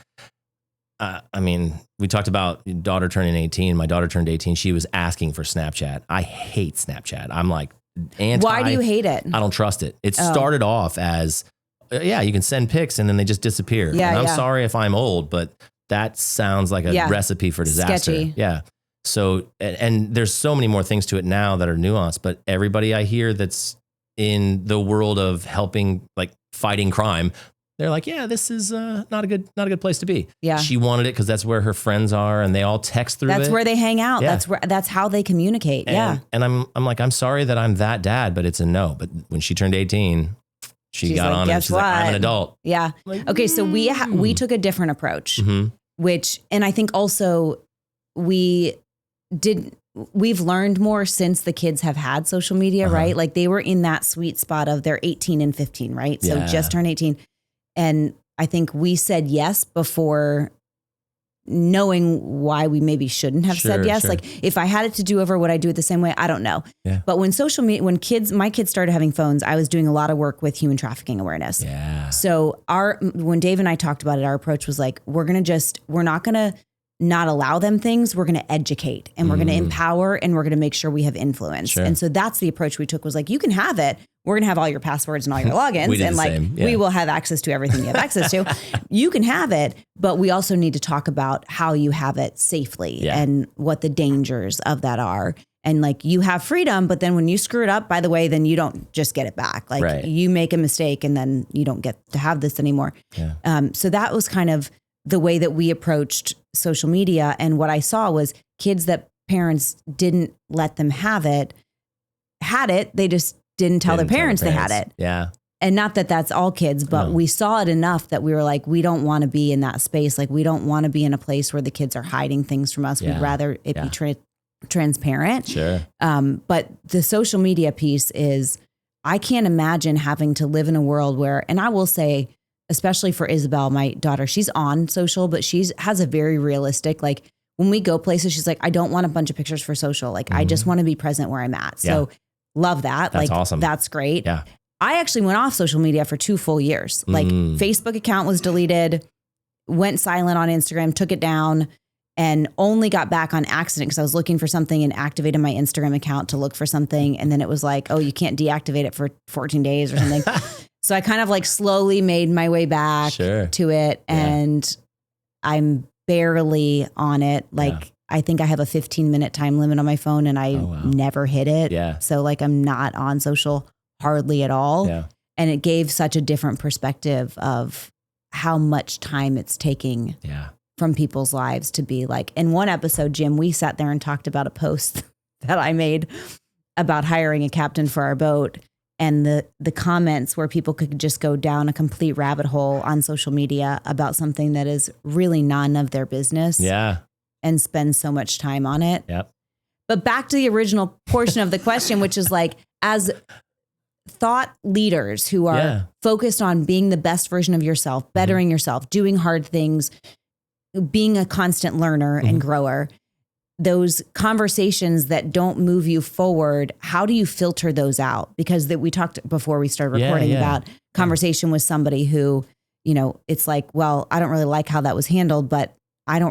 I mean, we talked about daughter turning 18. My daughter turned 18. She was asking for Snapchat. I hate Snapchat. I'm like Why do you hate it? I don't trust it. It started off as, you can send pics and then they just disappear. Yeah, and I'm sorry if I'm old, but that sounds like a recipe for disaster. Sketchy. Yeah. So, and there's so many more things to it now that are nuanced, but everybody I hear that's in the world of helping, like fighting crime, they're like, yeah, this is not a good place to be. Yeah. She wanted it because that's where her friends are and they all text through it. That's where they hang out. Yeah. That's how they communicate. And I'm like, I'm sorry that I'm that dad, but it's a no. But when she turned 18, she's got on and she's like, I'm an adult. Yeah. Like, okay. So we took a different approach, which, and I think also we've learned more since the kids have had social media, right? Like they were in that sweet spot of they're 18 and 15, right? So just turned 18. And I think we said yes before knowing why we maybe shouldn't have said yes. Sure. Like if I had it to do over, would I do it the same way? I don't know. Yeah. But when my kids started having phones, I was doing a lot of work with human trafficking awareness. Yeah. So when Dave and I talked about it, our approach was like, we're not going to not allow them things. We're going to educate and we're going to empower and we're going to make sure we have influence. Sure. And so that's the approach we took, was like, you can have it. We're going to have all your passwords and all your logins and like, we will have access to everything you have access to. You can have it, but we also need to talk about how you have it safely and what the dangers of that are. And like, you have freedom, but then when you screw it up, by the way, then you don't just get it back. Like you make a mistake and then you don't get to have this anymore. Yeah. So that was kind of the way that we approached social media. And what I saw was kids that parents didn't let them have it, had it. They just didn't tell their parents they had it. Yeah. And not that that's all kids, but we saw it enough that we were like, we don't want to be in that space. Like we don't want to be in a place where the kids are hiding things from us. We'd rather it be transparent. Sure. But the social media piece is, I can't imagine having to live in a world where, and I will say, especially for Isabel, my daughter, she's on social, but has a very realistic, like when we go places, she's like, I don't want a bunch of pictures for social. Like I just want to be present where I'm at. So love that. That's like awesome. That's great. Yeah. I actually went off social media for 2 full years. Like Facebook account was deleted, went silent on Instagram, took it down, and only got back on accident because I was looking for something and activated my Instagram account to look for something. And then it was like, oh, you can't deactivate it for 14 days or something. So I kind of like slowly made my way back to it. And I'm barely on it. Like I think I have a 15-minute time limit on my phone and I never hit it. Yeah. So like I'm not on social hardly at all. Yeah. And it gave such a different perspective of how much time it's taking from people's lives to be like, in one episode, Jim, we sat there and talked about a post that I made about hiring a captain for our boat. And the comments where people could just go down a complete rabbit hole on social media about something that is really none of their business. Yeah. And spend so much time on it. Yep. But back to the original portion of the question, which is like, as thought leaders who are focused on being the best version of yourself, bettering yourself, doing hard things, being a constant learner and grower, those conversations that don't move you forward, how do you filter those out? Because we talked before we started recording about conversation with somebody who, you know, it's like, well, I don't really like how that was handled, but I'm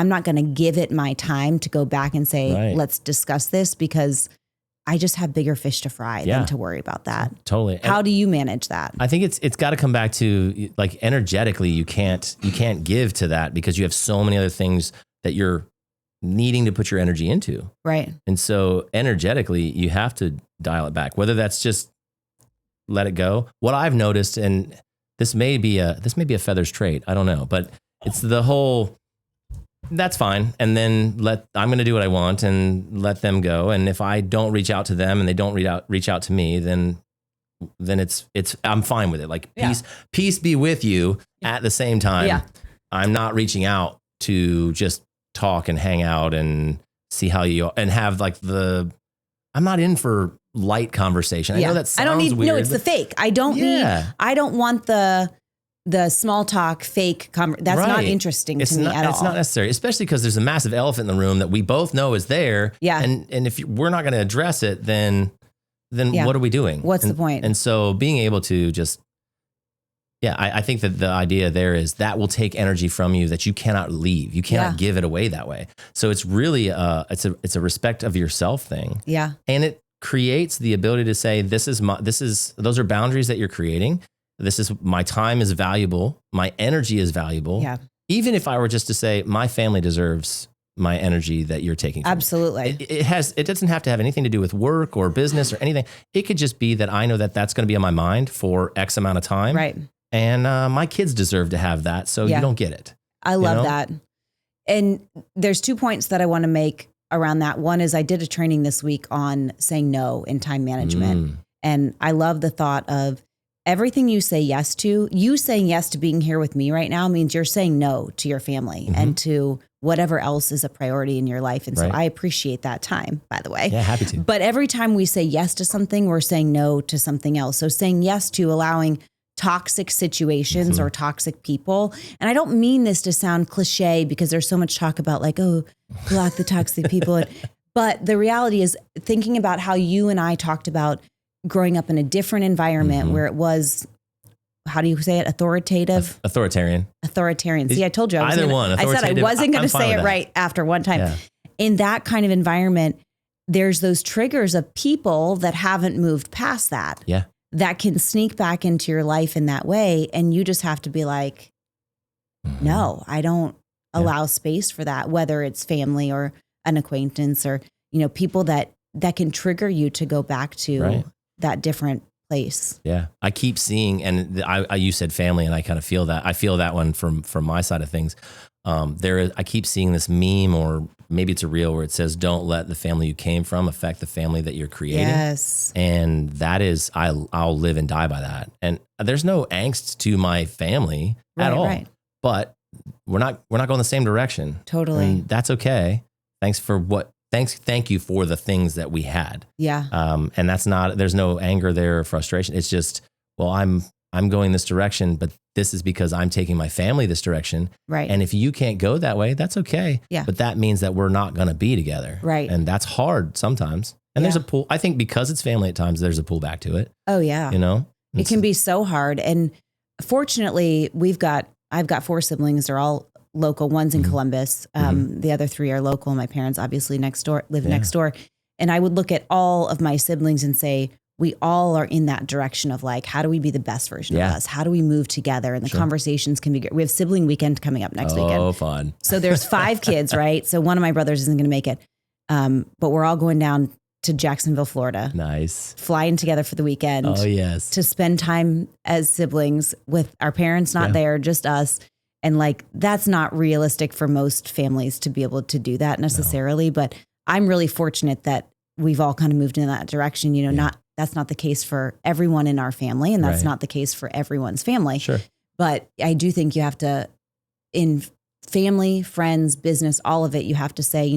not going to give it my time to go back and say, let's discuss this, because I just have bigger fish to fry than to worry about that. Totally. How do you manage that? I think it's got to come back to, like, energetically, you can't give to that because you have so many other things that you're needing to put your energy into. Right. And so energetically, you have to dial it back, whether that's just let it go. What I've noticed, and this may be a feather's trait, I don't know, but it's the whole, that's fine. And then I'm going to do what I want and let them go. And if I don't reach out to them and they don't reach out to me, then it's, I'm fine with it. Like peace be with you. At the same time, I'm not reaching out to just talk and hang out and see how you, and have like I'm not in for light conversation. I know that sounds weird. No, it's the fake. I don't want the small talk fake. That's not interesting to me at all. It's not necessary, especially because there's a massive elephant in the room that we both know is there. Yeah. And if we're not going to address it, then what are we doing? What's the point? And so being able to just, I think that the idea there is that will take energy from you that you cannot leave. You cannot give it away that way. So it's really it's a respect of yourself thing. Yeah. And it creates the ability to say, those are boundaries that you're creating. My time is valuable. My energy is valuable. Yeah. Even if I were just to say, my family deserves my energy that you're taking. Absolutely. It doesn't have to have anything to do with work or business or anything. It could just be that I know that that's going to be on my mind for X amount of time. Right. And my kids deserve to have that. So you don't get it. I love that. And there's 2 points that I want to make around that. One is I did a training this week on saying no in time management. And I love the thought of everything you say yes to. You saying yes to being here with me right now means you're saying no to your family and to whatever else is a priority in your life. And so I appreciate that time, by the way. Yeah, happy to. But every time we say yes to something, we're saying no to something else. So saying yes to allowing toxic situations or toxic people. And I don't mean this to sound cliche because there's so much talk about like, oh, block the toxic people. But the reality is thinking about how you and I talked about growing up in a different environment where it was, how do you say it? Authoritative? Authoritarian. See, I told you. I said I wasn't going to say it right after one time. Yeah. In that kind of environment, there's those triggers of people that haven't moved past that. Yeah. That can sneak back into your life in that way. And you just have to be like, no, I don't allow space for that, whether it's family or an acquaintance or, people that can trigger you to go back to that different place. Yeah. I keep seeing, and you said family, and I kind of feel that. I feel that one from my side of things. I keep seeing this meme, or maybe it's a reel, where it says, don't let the family you came from affect the family that you're creating. Yes. And that is, I'll live and die by that. And there's no angst to my family at all, but we're not going the same direction. Totally. And that's okay. Thank you for the things that we had. Yeah. And there's no anger there or frustration. It's just, well, I'm going this direction, but this is because I'm taking my family this direction. Right. And if you can't go that way, that's okay. Yeah. But that means that we're not going to be together. Right. And that's hard sometimes. And there's a pull. I think because it's family at times, there's a pull back to it. Oh yeah. It can be so hard. And fortunately, I've got 4 siblings. They're all local. One's in Columbus. The other 3 are local. My parents obviously live next door. And I would look at all of my siblings and say, we all are in that direction of like, how do we be the best version of us? How do we move together? And the conversations can be great. We have sibling weekend coming up next weekend. Oh, fun. So there's 5 kids, right? So one of my brothers isn't going to make it. But we're all going down to Jacksonville, Florida. Nice. Flying together for the weekend. Oh, yes. To spend time as siblings with our parents not there, just us. And like, that's not realistic for most families to be able to do that necessarily. No. But I'm really fortunate that we've all kind of moved in that direction. That's not the case for everyone in our family. And that's not the case for everyone's family. Sure. But I do think you have to, in family, friends, business, all of it, you have to say,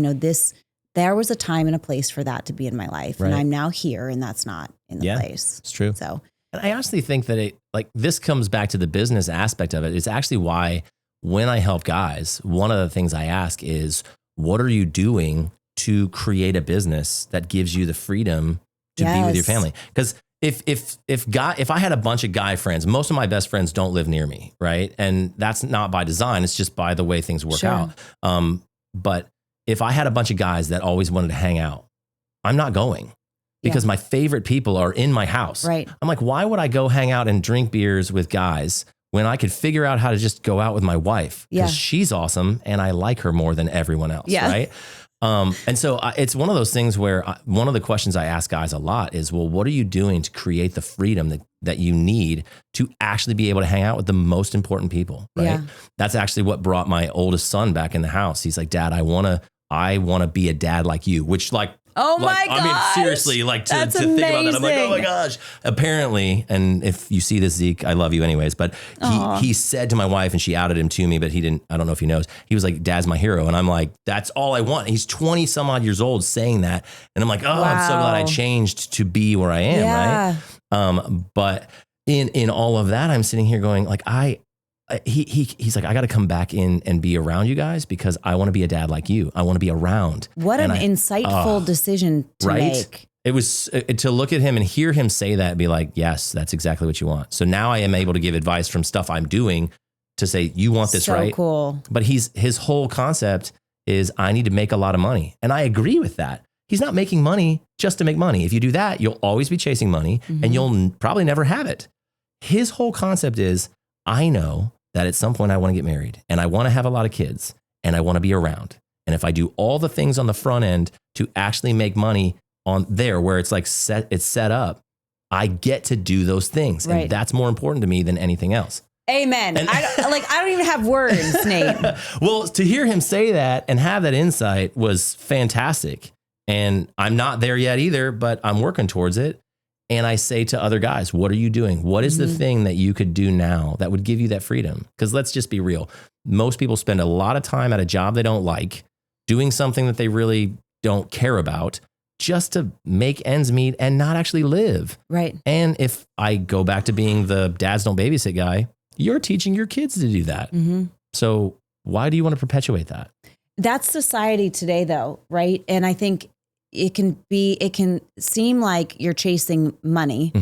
there was a time and a place for that to be in my life. And I'm now here, and that's not in the place. It's true. So, and I honestly think that this comes back to the business aspect of it. It's actually why when I help guys, one of the things I ask is, what are you doing to create a business that gives you the freedom to be with your family? Because if I had a bunch of guy friends, most of my best friends don't live near me, right? And that's not by design. It's just by the way things work out. But if I had a bunch of guys that always wanted to hang out, I'm not going because my favorite people are in my house. Right. I'm like, why would I go hang out and drink beers with guys when I could figure out how to just go out with my wife? Because she's awesome and I like her more than everyone else, right? And so it's one of those things where one of the questions I ask guys a lot is, well, what are you doing to create the freedom that you need to actually be able to hang out with the most important people, right? Yeah. That's actually what brought my oldest son back in the house. He's like, Dad, I want to be a dad like you, which like Oh my like, gosh. I mean, seriously, like to think about that, I'm like, oh my gosh. Apparently, and if you see this, Zeke, I love you anyways, but he said to my wife, and she outed him to me, but he didn't, I don't know if he knows. He was like, Dad's my hero. And I'm like, that's all I want. He's 20 some odd years old saying that. And I'm like, oh, I'm so glad I changed to be where I am. Right. But in all of that, I'm sitting here going like, he's like, I got to come back in and be around you guys because I want to be a dad like you. I want to be around. What an insightful decision to make. It was to look at him and hear him say that and be like, yes, that's exactly what you want. So now I am able to give advice from stuff I'm doing to say, you want this, right? So cool. But his whole concept is I need to make a lot of money. And I agree with that. He's not making money just to make money. If you do that, you'll always be chasing money and you'll probably never have it. His whole concept is, I know that at some point I want to get married and I want to have a lot of kids and I want to be around. And if I do all the things on the front end to actually make money on there where it's like it's set up, I get to do those things. Right. And that's more important to me than anything else. Amen. And I don't even have words, Nate. Well, to hear him say that and have that insight was fantastic. And I'm not there yet either, but I'm working towards it. And I say to other guys, what are you doing? What is the thing that you could do now that would give you that freedom? Because let's just be real. Most people spend a lot of time at a job they don't like, doing something that they really don't care about just to make ends meet and not actually live. Right. And if I go back to being the dads don't babysit guy, you're teaching your kids to do that. So why do you want to perpetuate that? That's society today though, right? And I think it can seem like you're chasing money.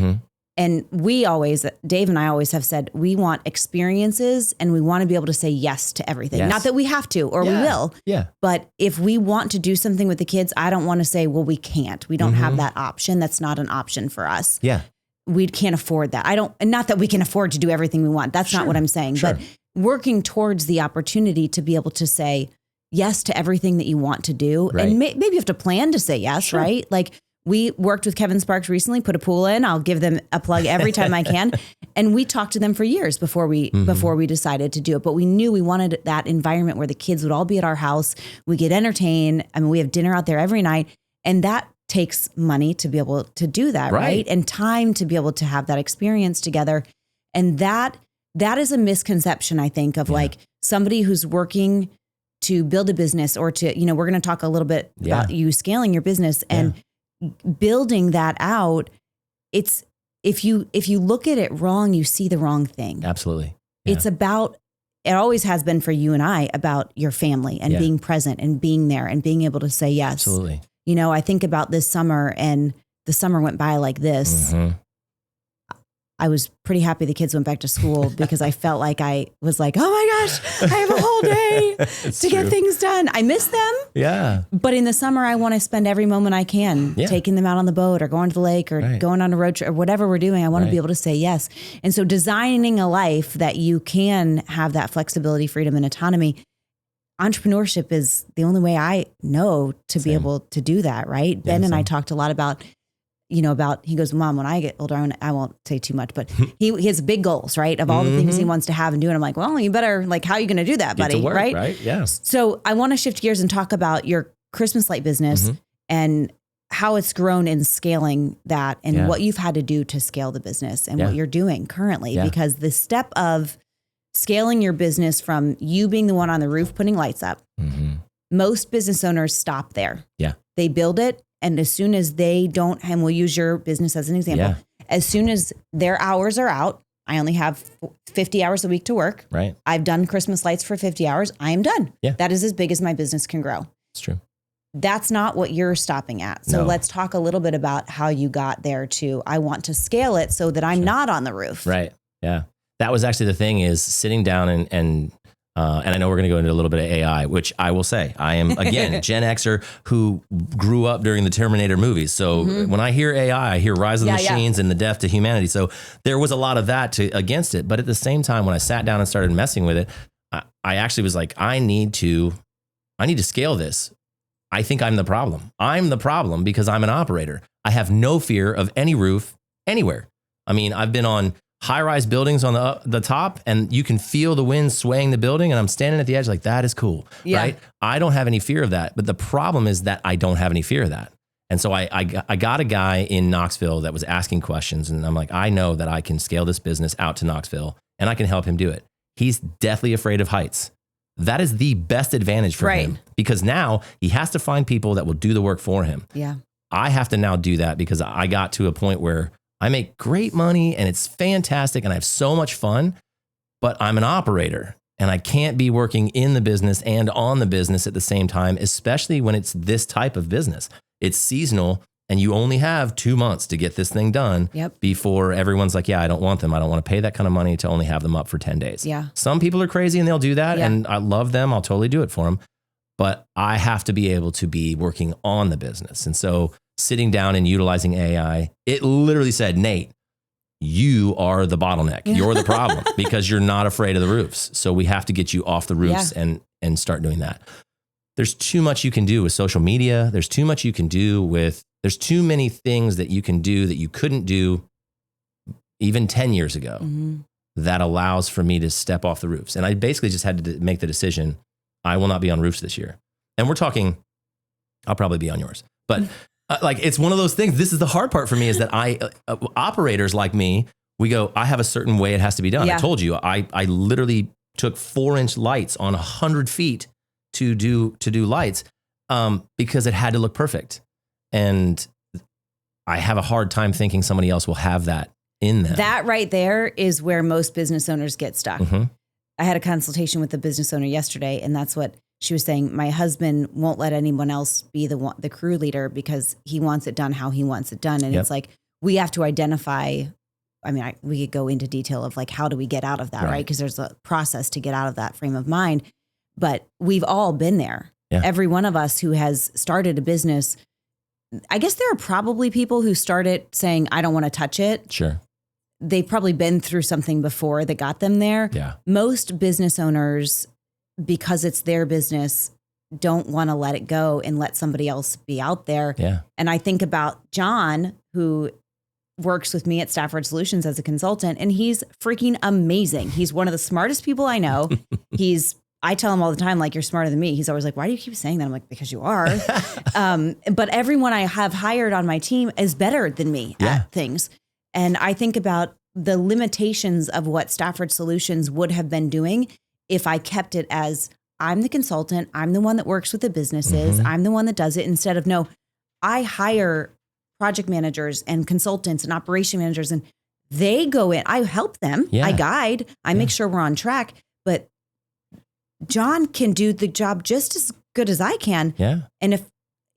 And Dave and I always have said, we want experiences and we want to be able to say yes to everything. Yes. Not that we have to, or we will. Yeah. But if we want to do something with the kids, I don't want to say, well, we can't. We don't have that option. That's not an option for us. Yeah. We can't afford that. Not that we can afford to do everything we want. That's not what I'm saying. But working towards the opportunity to be able to say yes to everything that you want to do. Right. And maybe you have to plan to say yes, right? Like we worked with Kevin Sparks recently, put a pool in. I'll give them a plug every time I can. And we talked to them for years before we decided to do it. But we knew we wanted that environment where the kids would all be at our house. We get entertained. I mean, we have dinner out there every night. And that takes money to be able to do that, right? And time to be able to have that experience together. And that is a misconception, I think, of like somebody who's working to build a business or to, we're going to talk a little bit about you scaling your business and building that out. It's, if you look at it wrong, you see the wrong thing. Absolutely. Yeah. It's about, it always has been for you and I, about your family and being present and being there and being able to say yes. Absolutely. I think about this summer, and the summer went by like this. I was pretty happy the kids went back to school because I felt like I was like, oh my gosh, I have a whole day to get things done. I miss them. Yeah. But in the summer, I want to spend every moment I can taking them out on the boat or going to the lake or going on a road trip or whatever we're doing. I want to be able to say yes. And so designing a life that you can have that flexibility, freedom, and autonomy. Entrepreneurship is the only way I know to be able to do that. Right. Ben and I talked a lot about, he goes, Mom, when I get older, I won't say too much, but he has big goals, right? Of all the things he wants to have and do. And I'm like, well, you better how are you going to do that, buddy? Work, right? Right. Yeah. So I want to shift gears and talk about your Christmas light business and how it's grown in scaling that and what you've had to do to scale the business and what you're doing currently, because the step of scaling your business from you being the one on the roof, putting lights up, most business owners stop there. Yeah. They build it. And as soon as they don't, and we'll use your business as an example, as soon as their hours are out, I only have 50 hours a week to work. Right. I've done Christmas lights for 50 hours. I am done. Yeah. That is as big as my business can grow. It's true. That's not what you're stopping at. So let's talk a little bit about how you got there to, I want to scale it so that I'm not on the roof. Right. Yeah. That was actually the thing, is sitting down and I know we're going to go into a little bit of AI, which I will say, I am, again, a Gen Xer who grew up during the Terminator movies. So when I hear AI, I hear Rise of the Machines and the death to humanity. So there was a lot of that against it. But at the same time, when I sat down and started messing with it, I actually was like, I need to scale this. I think I'm the problem. I'm the problem because I'm an operator. I have no fear of any roof anywhere. I mean, I've been on high-rise buildings on the top, and you can feel the wind swaying the building, and I'm standing at the edge like, that is cool, right? I don't have any fear of that. But the problem is that I don't have any fear of that. And so I got a guy in Knoxville that was asking questions, and I'm like, I know that I can scale this business out to Knoxville and I can help him do it. He's deathly afraid of heights. That is the best advantage for him, because now he has to find people that will do the work for him. Yeah. I have to now do that because I got to a point where I make great money and it's fantastic and I have so much fun, but I'm an operator and I can't be working in the business and on the business at the same time, especially when it's this type of business. It's seasonal and you only have 2 months to get this thing done before everyone's like, yeah, I don't want them. I don't want to pay that kind of money to only have them up for 10 days. Yeah. Some people are crazy and they'll do that. And I love them. I'll totally do it for them. But I have to be able to be working on the business. And so sitting down and utilizing AI, it literally said, Nate, you are the bottleneck. You're the problem because you're not afraid of the roofs. So we have to get you off the roofs and start doing that. There's too much you can do with social media. There's too much you can do there's too many things that you can do that you couldn't do even 10 years ago that allows for me to step off the roofs. And I basically just had to make the decision, I will not be on roofs this year. And we're talking, I'll probably be on yours. But like, it's one of those things. This is the hard part for me is that operators like me, we go, I have a certain way it has to be done. I told you, I literally took 4-inch lights on 100 feet to do lights because it had to look perfect. And I have a hard time thinking somebody else will have that in them. That right there is where most business owners get stuck. I had a consultation with a business owner yesterday, and that's what she was saying. My husband won't let anyone else be the crew leader because he wants it done how he wants it done. And it's like, we have to identify, we could go into detail of like, how do we get out of that, right? Because there's a process to get out of that frame of mind. But we've all been there. Every one of us who has started a business, I guess there are probably people who start it saying, I don't want to touch it. Sure. They've probably been through something before that got them there. Yeah. Most business owners, because it's their business, don't want to let it go and let somebody else be out there. Yeah. And I think about John, who works with me at Stafford Solutions as a consultant, and he's freaking amazing. He's one of the smartest people I know. I tell him all the time, like, you're smarter than me. He's always like, why do you keep saying that? I'm like, because you are. But everyone I have hired on my team is better than me at things. And I think about the limitations of what Stafford Solutions would have been doing if I kept it as, I'm the consultant, I'm the one that works with the businesses, I'm the one that does it, instead of, no, I hire project managers and consultants and operation managers, and they go in, I help them, I guide, I make sure we're on track, but John can do the job just as good as I can. Yeah. And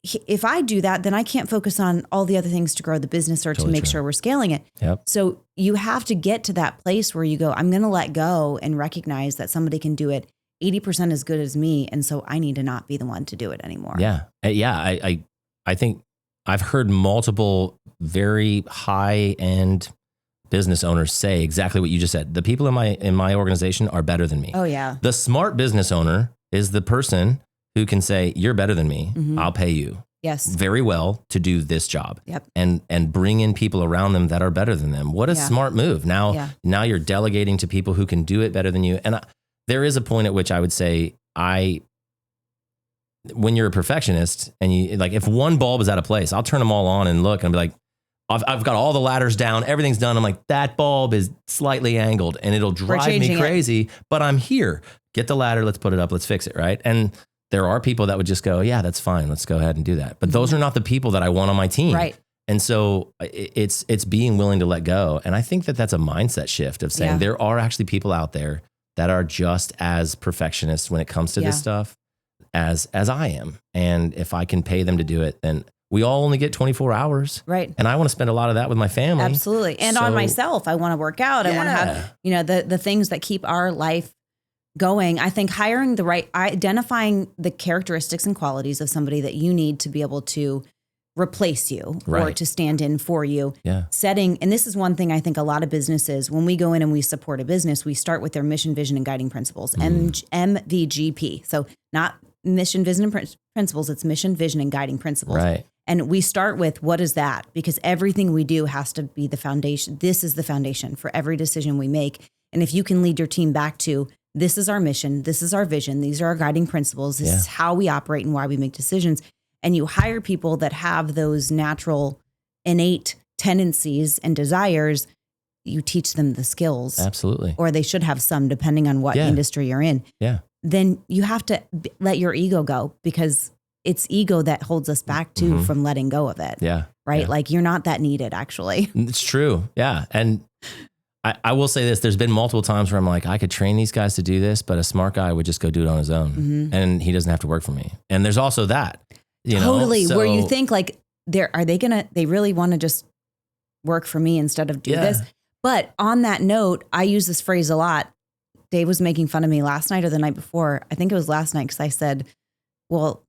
if I do that, then I can't focus on all the other things to grow the business or to make sure we're scaling it. Yep. So you have to get to that place where you go, I'm going to let go and recognize that somebody can do it 80% as good as me. And so I need to not be the one to do it anymore. Yeah. Yeah. I think I've heard multiple very high-end business owners say exactly what you just said. The people in my organization are better than me. Oh yeah. The smart business owner is the person who can say, you're better than me. I'll pay you very well to do this job. Yep. And bring in people around them that are better than them. What a smart move. Now you're delegating to people who can do it better than you. And there is a point at which I would say, when you're a perfectionist and you like, if one bulb is out of place, I'll turn them all on and look and be like, I've got all the ladders down, everything's done. I'm like, that bulb is slightly angled and it'll drive me crazy, but I'm here. Get the ladder, let's put it up, let's fix it, right? And there are people that would just go, yeah, that's fine, let's go ahead and do that. But those are not the people that I want on my team. Right. And so it's being willing to let go. And I think that that's a mindset shift of saying there are actually people out there that are just as perfectionists when it comes to this stuff as I am. And if I can pay them to do it, then we all only get 24 hours. Right. And I want to spend a lot of that with my family. Absolutely. And on myself, I want to work out. I want to have, the things that keep our life going. I think identifying the characteristics and qualities of somebody that you need to be able to replace you or to stand in for you. Yeah. Setting, and this is one thing I think a lot of businesses, when we go in and we support a business, we start with their mission, vision, and guiding principles, MVGP. So not mission, vision, and principles, it's mission, vision, and guiding principles. Right. And we start with, what is that? Because everything we do has to be the foundation. This is the foundation for every decision we make. And if you can lead your team back to, this is our mission, this is our vision, these are our guiding principles, this is how we operate and why we make decisions. and you hire people that have those natural innate tendencies and desires, you teach them the skills. Absolutely. Or they should have some, depending on what industry you're in. Yeah. Then you have to let your ego go, because it's ego that holds us back too from letting go of it. Yeah. Right. Yeah. Like you're not that needed, actually. It's true. Yeah. And I will say this, there's been multiple times where I'm like, I could train these guys to do this, but a smart guy would just go do it on his own and he doesn't have to work for me. And there's also that, you know, Totally. so, where you think like, they really want to just work for me instead of do this. But on that note, I use this phrase a lot. Dave was making fun of me last night or the night before. I think it was last night, because I said, well,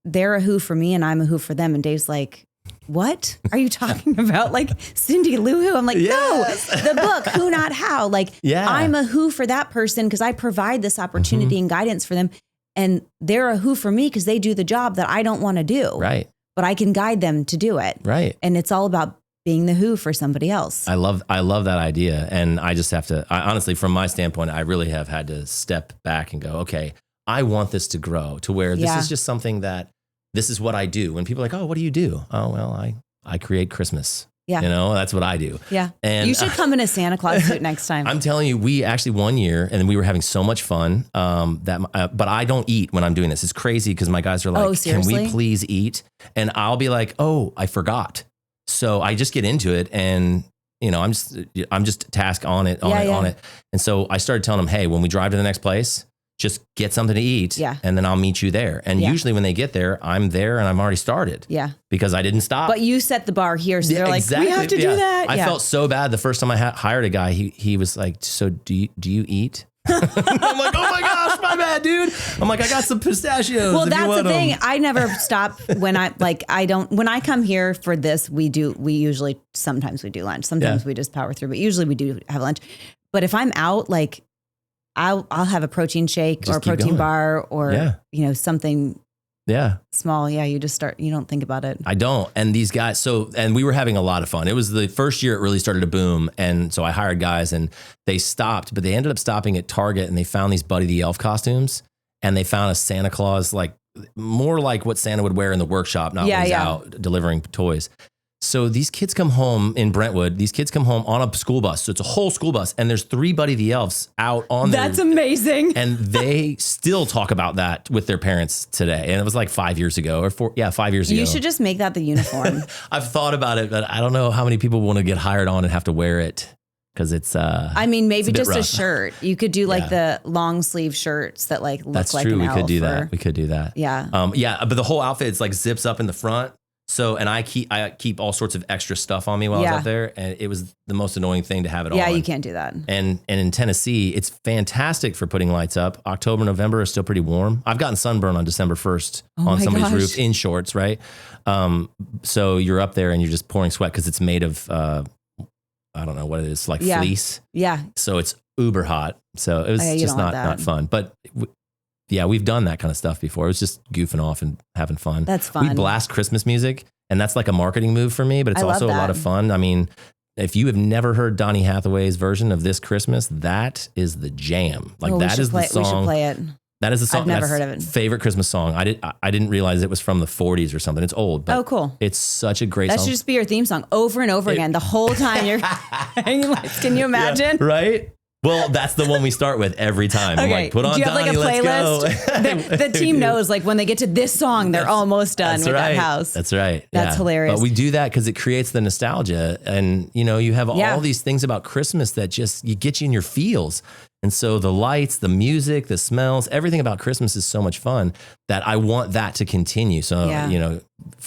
they're a who for me and I'm a who for them. And Dave's like, what are you talking about? Like Cindy Lou Who? I'm like, no, the book, Who Not How. Like I'm a who for that person because I provide this opportunity and guidance for them. And they're a who for me because they do the job that I don't want to do. Right. But I can guide them to do it. Right. And it's all about being the who for somebody else. I love that idea. And I just have to, honestly, from my standpoint, I really have had to step back and go, okay, I want this to grow to where this is just something that this is what I do. When people are like, oh, what do you do? Oh, well, I create Christmas. Yeah. You know, that's what I do. Yeah. And you should come in a Santa Claus suit next time. I'm telling you, we actually one year, and we were having so much fun but I don't eat when I'm doing this. It's crazy because my guys are like, can we please eat? And I'll be like, oh, I forgot. So I just get into it and, you know, I'm just task on it. And so I started telling them, hey, when we drive to the next place, just get something to eat and then I'll meet you there. And usually when they get there, I'm there and I'm already started. Yeah. Because I didn't stop. But you set the bar here. So they're like, we have to do that. I felt so bad the first time I hired a guy. He was like, so do you eat? I'm like, oh my gosh, my bad, dude. I'm like, I got some pistachios. Well, that's the thing. I never stop when when I come here for this, sometimes we do lunch. Sometimes we just power through, but usually we do have lunch. But if I'm out, like I'll have a protein shake just or a protein bar or, you know, something small. Yeah. You just start, you don't think about it. I don't. And these guys, and we were having a lot of fun. It was the first year it really started to boom. And so I hired guys and they stopped, but they ended up stopping at Target and they found these Buddy the Elf costumes and they found a Santa Claus, like more like what Santa would wear in the workshop, not when he's out delivering toys. So these kids come home in Brentwood. These kids come home on a school bus. So it's a whole school bus. And there's 3 Buddy the Elves out on there. That's amazing. And they still talk about that with their parents today. And it was like 5 years ago or 5 years ago. You should just make that the uniform. I've thought about it, but I don't know how many people want to get hired on and have to wear it. Because it's I mean, maybe just rough. A shirt. You could do like the long sleeve shirts that like look That's like true. an We elf could do that. We could do that. Yeah. But the whole outfit, it's like zips up in the front. So, and I keep all sorts of extra stuff on me while I was up there. And it was the most annoying thing to have it on. Yeah, you can't do that. And in Tennessee, it's fantastic for putting lights up. October, November is still pretty warm. I've gotten sunburn on December 1st on somebody's roof in shorts, right? So you're up there and you're just pouring sweat because it's made of, I don't know what it is, like fleece. Yeah. So it's uber hot. So it was just not fun. But we've done that kind of stuff before. It was just goofing off and having fun. That's fun. We blast Christmas music, and that's like a marketing move for me, but it's also a lot of fun. I mean, if you have never heard Donny Hathaway's version of This Christmas, that is the jam. Like that is the song. We should play it. That is the song. I've never heard of it. Favorite Christmas song. I didn't realize it was from the 40s or something. It's old, but cool. It's such a great song. That should just be your theme song over and over again the whole time you're hanging lights. Can you imagine? Yeah, right? Well, that's the one we start with every time. I'm like, put on Donnie, let's go. The team knows, like, when they get to this song, they're almost done with that house. That's right. That's hilarious. But we do that because it creates the nostalgia. And, you know, you have all these things about Christmas that just get you in your feels. And so the lights, the music, the smells, everything about Christmas is so much fun that I want that to continue. So, you know,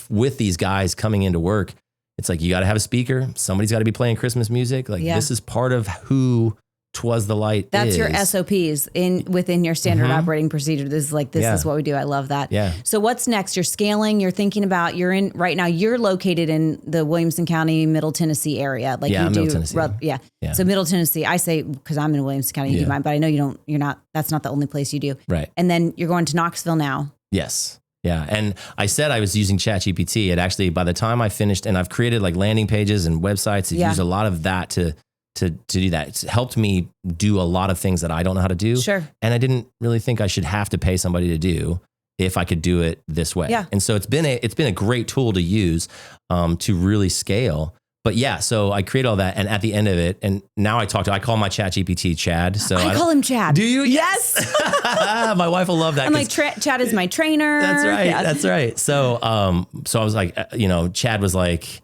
with these guys coming into work, it's like, you got to have a speaker. Somebody's got to be playing Christmas music. Like this is part of who Twas the Light That's is. your SOPs within your standard operating procedure. This is like, this is what we do. I love that. Yeah. So what's next? You're scaling, you're thinking about, right now you're located in the Williamson County, Middle Tennessee area. Like Middle Tennessee. So Middle Tennessee, I say, cause I'm in Williamson County, you do mine, but I know that's not the only place you do. Right. And then you're going to Knoxville now. Yes. Yeah. And I said I was using ChatGPT. It actually, by the time I finished, and I've created like landing pages and websites, I've used a lot of that to do that. It's helped me do a lot of things that I don't know how to do. Sure. And I didn't really think I should have to pay somebody to do. if I could do it this way. Yeah. And so it's been a great tool to use to really scale. But yeah, so I create all that, and at the end of it, and now I call my Chat GPT Chad. So I call him Chad. Do you? Yes. My wife will love that. I'm like, Chad is my trainer. That's right. Yeah. That's right. So I was like, Chad was like,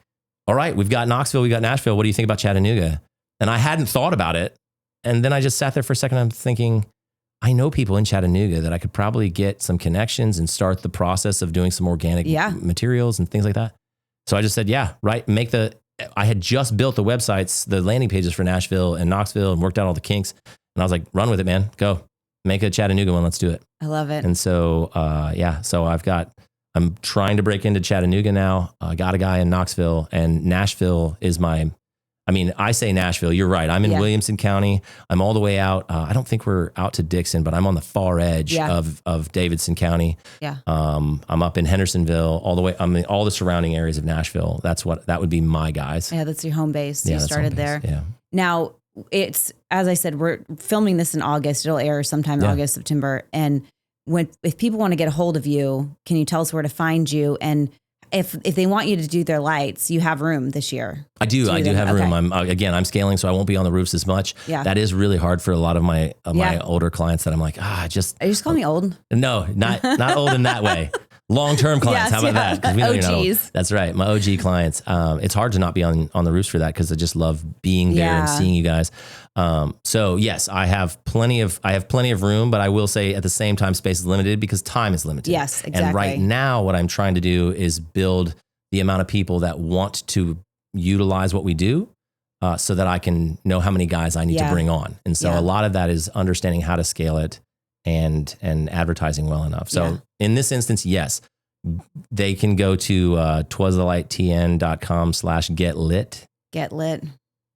all right, we've got Knoxville, we got Nashville. What do you think about Chattanooga? And I hadn't thought about it. And then I just sat there for a second. I'm thinking, I know people in Chattanooga that I could probably get some connections and start the process of doing some organic materials and things like that. So I just said, yeah, right. I had just built the websites, the landing pages for Nashville and Knoxville, and worked out all the kinks. And I was like, run with it, man. Go make a Chattanooga one. Let's do it. I love it. And so, I'm trying to break into Chattanooga now. I got a guy in Knoxville, and Nashville is I say Nashville, you're right. I'm in Williamson County. I'm all the way out. I don't think we're out to Dixon, but I'm on the far edge of Davidson County. Yeah. I'm up in Hendersonville, all the way. I'm in all the surrounding areas of Nashville. That would be my guys. Yeah, that's your home base. You started there. Yeah. Now it's, as I said, we're filming this in August. It'll air sometime in August, September. And if people want to get a hold of you, can you tell us where to find you? And if they want you to do their lights, you have room this year. I do have room. I'm scaling, so I won't be on the roofs as much. Yeah. That is really hard for a lot of my older clients that I'm like, Are you just calling me old? No, not old in that way. Long-term clients. How about that? 'Cause we know you're not old. That's right. My OG clients. It's hard to not be on the roofs for that, because I just love being there and seeing you guys. So yes, I have plenty of room, but I will say at the same time, space is limited because time is limited. Yes, exactly. And right now, what I'm trying to do is build the amount of people that want to utilize what we do, so that I can know how many guys I need to bring on. And so a lot of that is understanding how to scale it and advertising well enough. So in this instance, yes, they can go to twasthelightTN.com/getlit. Get lit.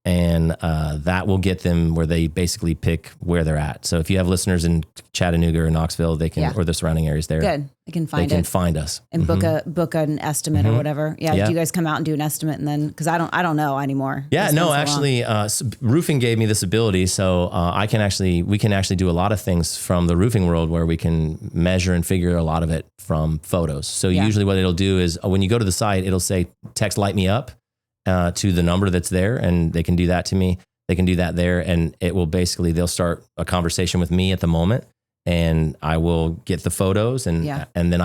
And that will get them where they basically pick where they're at. So if you have listeners in Chattanooga or Knoxville, they can, or the surrounding areas there. Good. They can find us. And book an estimate or whatever. Yeah. Do you guys come out and do an estimate, and then, because I don't know anymore. Yeah, no, actually, roofing gave me this ability. So we can actually do a lot of things from the roofing world, where we can measure and figure a lot of it from photos. So usually what it'll do is when you go to the site, it'll say, text light me up to the number that's there, and they can do that to me. They can do that there, and it will they'll start a conversation with me at the moment, and I will get the photos, and then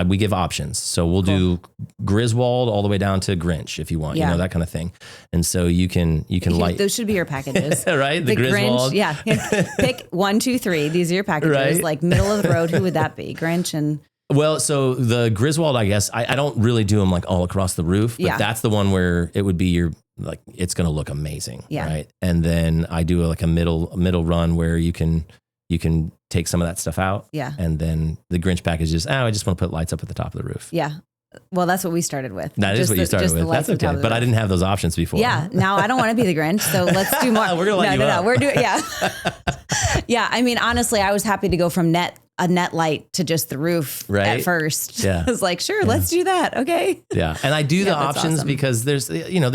we give options. So we'll do Griswold all the way down to Grinch if you want, that kind of thing. And so you can light. Those should be your packages, right? The Griswold. Grinch, pick 1, 2, 3. These are your packages. Right? Like middle of the road. Who would that be? Grinch and. Well, so the Griswold, I guess, I don't really do them like all across the roof, but that's the one where it would be it's going to look amazing. Yeah. Right. And then I do like a middle run where you can take some of that stuff out. Yeah. And then the Grinch package is, I just want to put lights up at the top of the roof. Yeah. Well, that's what we started with. That is what you started with. That's okay. But I didn't have those options before. Yeah. Now I don't want to be the Grinch. So let's do more. We're going to light you up. We're doing, yeah. I mean, honestly, I was happy to go from a net light to just the roof at first. Yeah. I was like, sure, let's do that. Okay. Yeah. And I do the options because there's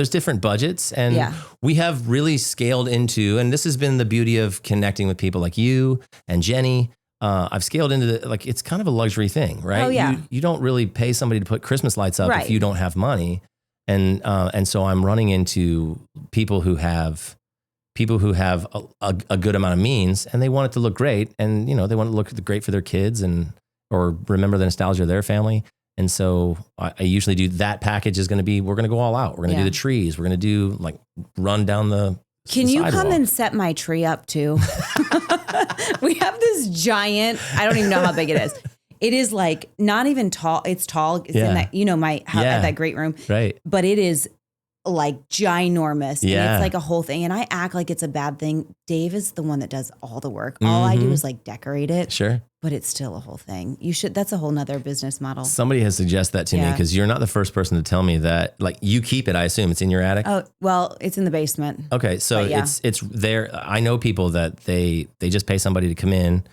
different budgets, and we have really scaled into, and this has been the beauty of connecting with people like you and Jenny. I've scaled into it's kind of a luxury thing, right? Oh, yeah. You don't really pay somebody to put Christmas lights up if you don't have money. And so I'm running into people who have a good amount of means, and they want it to look great, and they want it to look great for their kids or remember the nostalgia of their family. And so I usually do that package is going to be, we're going to go all out. We're going to do the trees. We're going to do run down the Can you come and set my tree up too? We have this giant, I don't even know how big it is. It is like not even tall. It's tall. It's in that, at that great room. Right. But it is like ginormous. Yeah. And it's like a whole thing. And I act like it's a bad thing. Dave is the one that does all the work. All I do is like decorate it. Sure. But it's still a whole thing. That's a whole nother business model. Somebody has suggested that to me, because you're not the first person to tell me that. Like, you keep it, I assume it's in your attic. Oh, well, it's in the basement. Okay. So it's there. I know people that they just pay somebody to come in,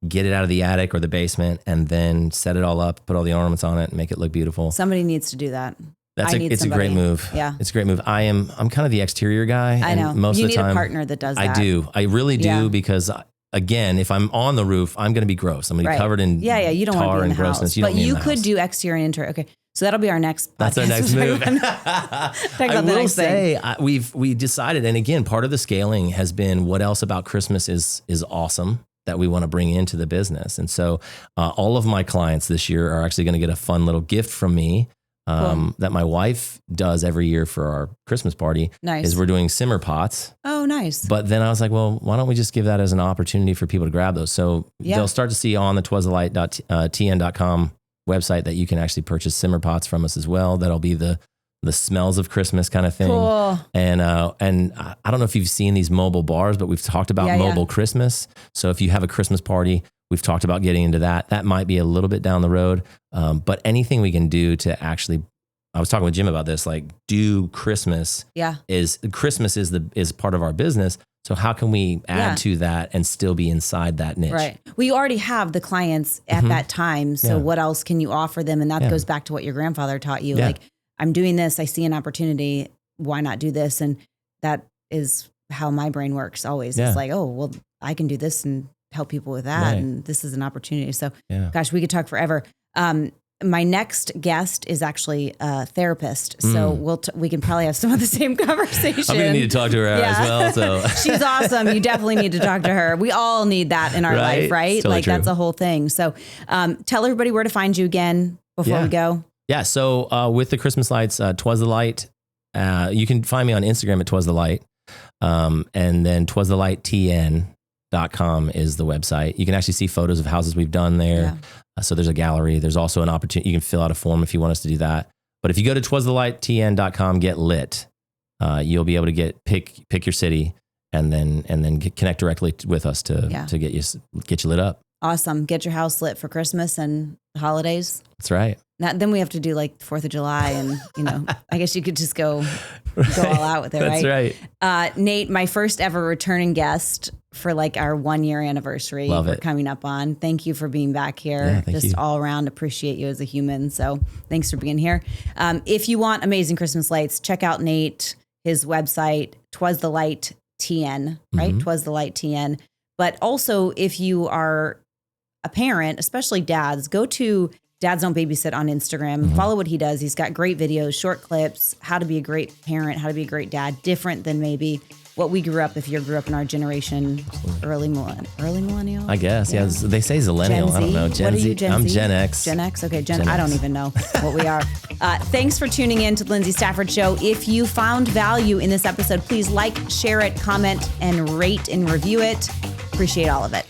get it out of the attic or the basement, and then set it all up, put all the ornaments on it, and make it look beautiful. Somebody needs to do that. It's a great move. Yeah. It's a great move. I'm kind of the exterior guy. I know. Most you of the time, need a partner that does that. I do. I really do, because again, if I'm on the roof, I'm going to be gross. I'm going to be covered in You don't want to tar be in and the grossness. house. You don't But need you in the could house. do exterior and interior. Okay. So that'll be our next podcast. That's our next move. I will say we decided, and again, part of the scaling has been what else about Christmas is awesome that we want to bring into the business. And so all of my clients this year are actually going to get a fun little gift from me that my wife does every year for our Christmas party. Nice. Is we're doing simmer pots. Oh, nice. But then I was like, well, why don't we just give that as an opportunity for people to grab those? So they'll start to see on the twas-the-light.tn.com website that you can actually purchase simmer pots from us as well. That'll be the smells of Christmas kind of thing. Cool. And I don't know if you've seen these mobile bars, but we've talked about mobile Christmas. So if you have a Christmas party, we've talked about getting into that. That might be a little bit down the road. But anything we can do to actually, I was talking with Jim about this, like do Christmas is part of our business. So how can we add to that and still be inside that niche? Right. Well, you already have the clients at that time. So what else can you offer them? And that goes back to what your grandfather taught you. Like, I'm doing this, I see an opportunity. Why not do this? And that is how my brain works always. It's like, oh, well, I can do this and help people with that. Right. And this is an opportunity. So gosh, we could talk forever. My next guest is actually a therapist. So we can probably have some of the same conversation. I'm going to need to talk to her as well. So she's awesome. You definitely need to talk to her. We all need that in our life, right? Totally like true. That's a whole thing. So tell everybody where to find you again before we go. Yeah. So with the Christmas lights, Twas the Light, you can find me on Instagram at Twas the Light. And then twas-the-light.tn.com is the website. You can actually see photos of houses we've done there. So there's a gallery. There's also an opportunity. You can fill out a form if you want us to do that. But if you go to twas-the-light.tn.com, get lit, you'll be able to pick your city and then connect directly with us to get you lit up. Awesome. Get your house lit for Christmas and holidays. That's right. Then we have to do like 4th of July and, I guess you could just go all out with it, right? That's right. Nate, my first ever returning guest for like our 1-year anniversary. Love we're it. coming up on. Thank you for being back here. Yeah, thank just you. all around appreciate you as a human. So thanks for being here. If you want amazing Christmas lights, check out Nate, his website, Twas the Light TN, right? Twas the Light TN. But also if you are a parent, especially dads, go to Dads Don't Babysit on Instagram. Follow what he does. He's got great videos, short clips, how to be a great parent, how to be a great dad, different than maybe what we grew up, if you grew up in our generation, early millennial? I guess, yeah. They say zillennial. I don't know. Gen Z? Gen Z. I'm Gen X. Gen X? Okay, Gen I don't X. even know what we are. Thanks for tuning in to the Lyndsay Stafford Show. If you found value in this episode, please like, share it, comment, and rate and review it. Appreciate all of it.